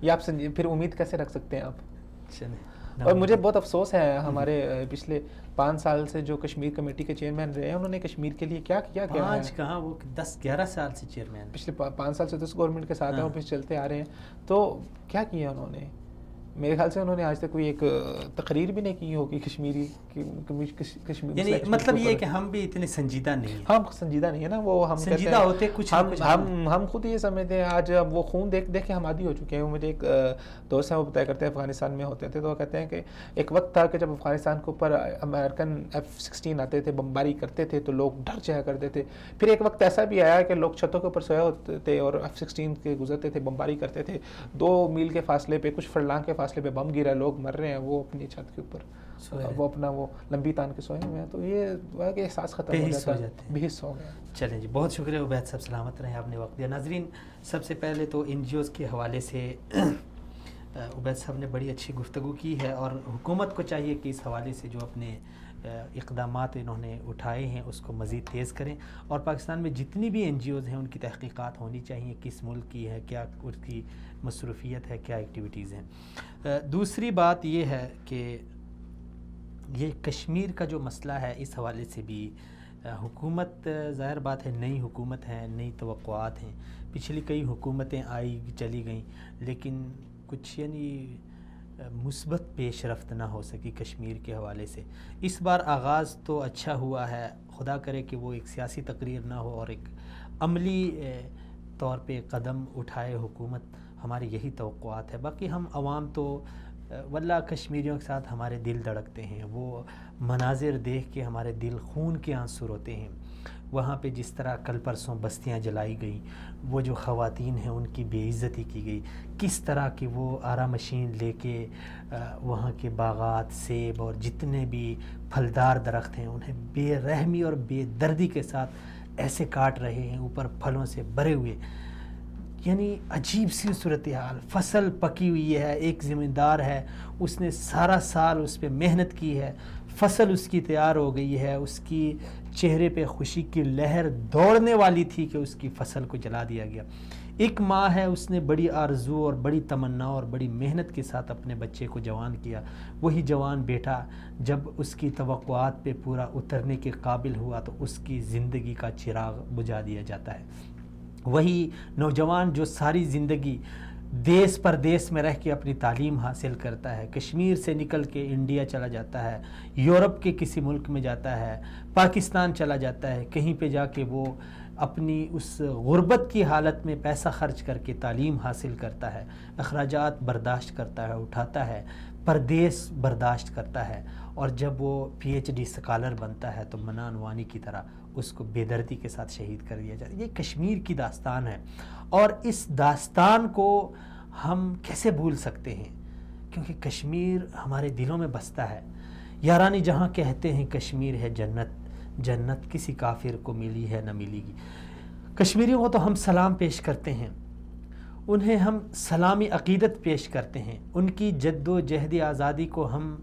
Speaker 4: یہ آپ پھر امید کیسے رکھ سکتے ہیں آپ؟ اور مجھے بہت افسوس ہے, ہمارے پچھلے 5 سال سے جو کشمیر کمیٹی کے چیئرمین رہے ہیں, انہوں نے کشمیر کے لیے کیا کیا ہے؟
Speaker 2: 5 کہاں, وہ 10-11 سال سے چیئرمین,
Speaker 4: پچھلے 5 سال سے تو اس گورنمنٹ کے ساتھ ہیں اور پھر چلتے آ رہے ہیں. تو کیا کیا انہوں نے؟ میرے خیال سے انہوں نے آج تک کوئی ایک تقریر بھی نہیں کی ہوگی کشمیری کشمیر.
Speaker 2: یعنی مطلب یہ ہے کہ ہم بھی اتنے سنجیدہ نہیں ہیں.
Speaker 4: ہم سنجیدہ نہیں ہے نا, وہ ہم
Speaker 2: سنجیدہ ہوتے کچھ
Speaker 4: ہم خود یہ سمجھتے ہیں. آج وہ خون دیکھ کے ہم عادی ہو چکے ہیں. مجھے ایک دوست ہیں, وہ بتایا کرتے ہیں افغانستان میں ہوتے تھے, تو وہ کہتے ہیں کہ ایک وقت تھا کہ جب افغانستان کے اوپر امریکن F-16 آتے تھے, بمباری کرتے تھے, تو لوگ ڈر جایا کرتے تھے. پھر ایک وقت ایسا بھی آیا کہ لوگ چھتوں کے اوپر سوئے ہوتے تھے اور F-16 کے گزرتے تھے, بمباری کرتے تھے, 2 میل کے فاصلے پہ, کچھ فرلانگ کے فاصلے پہ بم گرا, لوگ مر رہے ہیں, وہ اپنی چھت کے اوپر وہ اپنا وہ لمبی تان کے سوئے ہوئے ہیں. تو یہ کہ احساس ختم ہو جاتا ہے, بے حس ہو گیا.
Speaker 2: چلیں جی, بہت شکریہ عبید صاحب, سلامت رہیں, آپ نے وقت دیا. ناظرین, سب سے پہلے تو NGOs کے حوالے سے عبید صاحب نے بڑی اچھی گفتگو کی ہے, اور حکومت کو چاہیے کہ اس حوالے سے جو اپنے اقدامات انہوں نے اٹھائے ہیں اس کو مزید تیز کریں, اور پاکستان میں جتنی بھی NGOs ہیں ان کی تحقیقات ہونی چاہیے, کس ملک کی ہے, کیا اس کی مصروفیت ہے, کیا ایکٹیویٹیز ہیں. دوسری بات یہ ہے کہ یہ کشمیر کا جو مسئلہ ہے, اس حوالے سے بھی حکومت ظاہر بات ہے نئی حکومت ہے، نئی توقعات ہیں، پچھلی کئی حکومتیں آئی چلی گئیں لیکن کچھ یعنی مثبت پیش رفت نہ ہو سکی کشمیر کے حوالے سے۔ اس بار آغاز تو اچھا ہوا ہے، خدا کرے کہ وہ ایک سیاسی تقریر نہ ہو اور ایک عملی طور پہ قدم اٹھائے حکومت، ہماری یہی توقعات ہے۔ باقی ہم عوام تو واللہ کشمیریوں کے ساتھ ہمارے دل دھڑکتے ہیں، وہ مناظر دیکھ کے ہمارے دل خون کے آنسو روتے ہیں۔ وہاں پہ جس طرح کل پرسوں بستیاں جلائی گئیں، وہ جو خواتین ہیں ان کی بے عزتی کی گئی، کس طرح کہ وہ آرا مشین لے کے وہاں کے باغات، سیب اور جتنے بھی پھلدار درخت ہیں انہیں بے رحمی اور بے دردی کے ساتھ ایسے کاٹ رہے ہیں، اوپر پھلوں سے بھرے ہوئے، یعنی عجیب سی صورتحال۔ فصل پکی ہوئی ہے، ایک زمیندار ہے، اس نے سارا سال اس پہ محنت کی ہے، فصل اس کی تیار ہو گئی ہے، اس کی چہرے پہ خوشی کی لہر دوڑنے والی تھی کہ اس کی فصل کو جلا دیا گیا۔ ایک ماں ہے، اس نے بڑی آرزو اور بڑی تمنا اور بڑی محنت کے ساتھ اپنے بچے کو جوان کیا، وہی جوان بیٹا جب اس کی توقعات پہ پورا اترنے کے قابل ہوا تو اس کی زندگی کا چراغ بجھا دیا جاتا ہے۔ وہی نوجوان جو ساری زندگی دیس پردیس میں رہ کے اپنی تعلیم حاصل کرتا ہے، کشمیر سے نکل کے انڈیا چلا جاتا ہے، یورپ کے کسی ملک میں جاتا ہے، پاکستان چلا جاتا ہے، کہیں پہ جا کے وہ اپنی اس غربت کی حالت میں پیسہ خرچ کر کے تعلیم حاصل کرتا ہے، اخراجات برداشت کرتا ہے، اٹھاتا ہے، پردیس برداشت کرتا ہے، اور جب وہ پی ایچ ڈی اسکالر بنتا ہے تو منان وانی کی طرح اس کو بے دردی کے ساتھ شہید کر دیا جاتا ہے۔ یہ کشمیر کی داستان ہے، اور اس داستان کو ہم کیسے بھول سکتے ہیں، کیونکہ کشمیر ہمارے دلوں میں بستا ہے۔ یارانی جہاں کہتے ہیں کشمیر ہے جنت، جنت کسی کافر کو ملی ہے نہ ملے گی۔ کشمیریوں کو تو ہم سلام پیش کرتے ہیں، انہیں ہم سلامی عقیدت پیش کرتے ہیں، ان کی جد و جہد آزادی کو ہم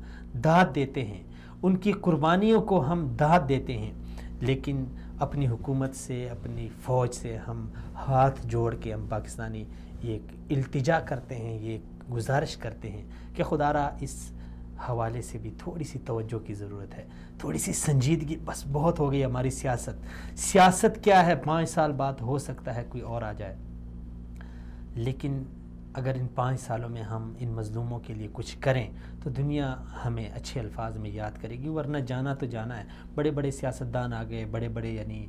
Speaker 2: داد دیتے ہیں، ان کی قربانیوں کو ہم داد دیتے ہیں، لیکن اپنی حکومت سے، اپنی فوج سے ہم ہاتھ جوڑ کے ہم پاکستانی یہ ایک التجا کرتے ہیں، یہ ایک گزارش کرتے ہیں کہ خدا را اس حوالے سے بھی تھوڑی سی توجہ کی ضرورت ہے، تھوڑی سی سنجیدگی۔ بس بہت ہو گئی ہماری سیاست کیا ہے، 5 سال بعد ہو سکتا ہے کوئی اور آ جائے، لیکن اگر ان 5 سالوں میں ہم ان مظلوموں کے لیے کچھ کریں تو دنیا ہمیں اچھے الفاظ میں یاد کرے گی، ورنہ جانا تو جانا ہے۔ بڑے بڑے سیاستدان آ گئے، بڑے بڑے یعنی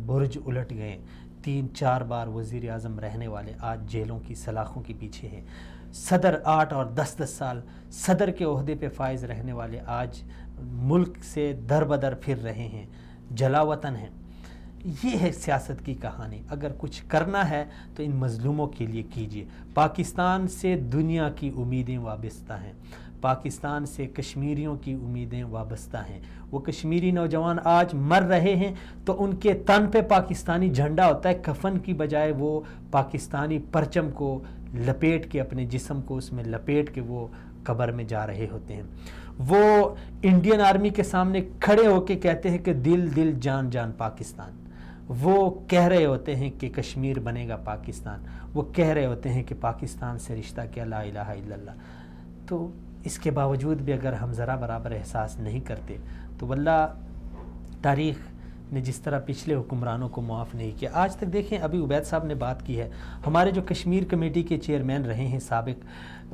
Speaker 2: برج الٹ گئے، 3-4 بار وزیر اعظم رہنے والے آج جیلوں کی سلاخوں کے پیچھے ہیں، صدر 8 اور 10 سال صدر کے عہدے پہ فائز رہنے والے آج ملک سے در بدر پھر رہے ہیں، جلا وطن ہیں۔ یہ ہے سیاست کی کہانی۔ اگر کچھ کرنا ہے تو ان مظلوموں کے لیے کیجیے۔ پاکستان سے دنیا کی امیدیں وابستہ ہیں، پاکستان سے کشمیریوں کی امیدیں وابستہ ہیں۔ وہ کشمیری نوجوان آج مر رہے ہیں تو ان کے تن پہ پاکستانی جھنڈا ہوتا ہے، کفن کی بجائے وہ پاکستانی پرچم کو لپیٹ کے، اپنے جسم کو اس میں لپیٹ کے وہ قبر میں جا رہے ہوتے ہیں۔ وہ انڈین آرمی کے سامنے کھڑے ہو کے کہتے ہیں کہ دل دل جان جان پاکستان۔ وہ کہہ رہے ہوتے ہیں کہ کشمیر بنے گا پاکستان، وہ کہہ رہے ہوتے ہیں کہ پاکستان سے رشتہ کیا لا الہ الا اللہ۔ تو اس کے باوجود بھی اگر ہم ذرا برابر احساس نہیں کرتے تو واللہ تاریخ نے جس طرح پچھلے حکمرانوں کو معاف نہیں کیا۔ آج تک دیکھیں، ابھی عبید صاحب نے بات کی ہے، ہمارے جو کشمیر کمیٹی کے چیئرمین رہے ہیں سابق،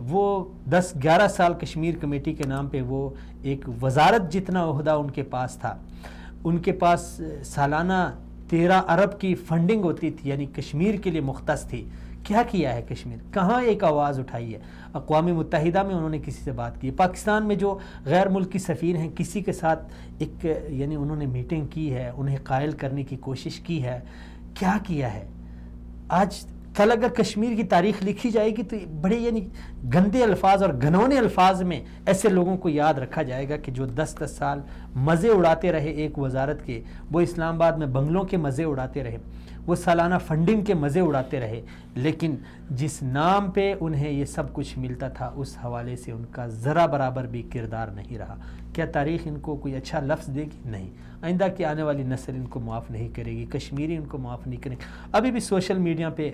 Speaker 2: وہ 10-11 سال کشمیر کمیٹی کے نام پہ وہ ایک وزارت جتنا عہدہ ان کے پاس تھا، ان کے پاس سالانہ 13 ارب کی فنڈنگ ہوتی تھی، یعنی کشمیر کے لیے مختص تھی۔ کیا کیا ہے کشمیر؟ کہاں ایک آواز اٹھائی ہے؟ اقوام متحدہ میں انہوں نے کسی سے بات کی ہے؟ پاکستان میں جو غیر ملکی سفیر ہیں کسی کے ساتھ ایک یعنی انہوں نے میٹنگ کی ہے، انہیں قائل کرنے کی کوشش کی ہے؟ کیا کیا ہے؟ آج کل اگر کشمیر کی تاریخ لکھی جائے گی تو بڑے یعنی گندے الفاظ اور گھنونے الفاظ میں ایسے لوگوں کو یاد رکھا جائے گا کہ جو 10 سال مزے اڑاتے رہے ایک وزارت کے، وہ اسلام آباد میں بنگلوں کے مزے اڑاتے رہے، وہ سالانہ فنڈنگ کے مزے اڑاتے رہے، لیکن جس نام پہ انہیں یہ سب کچھ ملتا تھا اس حوالے سے ان کا ذرا برابر بھی کردار نہیں رہا۔ کیا تاریخ ان کو کوئی اچھا لفظ دے گی؟ نہیں۔ آئندہ کی آنے والی نسل ان کو معاف نہیں کرے گی، کشمیری ان کو معاف نہیں کریں گے۔ ابھی بھی سوشل میڈیا پہ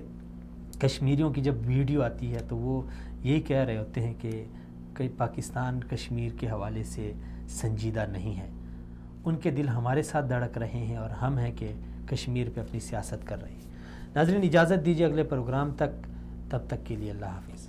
Speaker 2: کشمیریوں کی جب ویڈیو آتی ہے تو وہ یہی کہہ رہے ہوتے ہیں کہ پاکستان کشمیر کے حوالے سے سنجیدہ نہیں ہے۔ ان کے دل ہمارے ساتھ دھڑک رہے ہیں اور ہم ہیں کہ کشمیر پہ اپنی سیاست کر رہے ہیں۔ ناظرین اجازت دیجیے اگلے پروگرام تک، تب تک کے لیے اللہ حافظ۔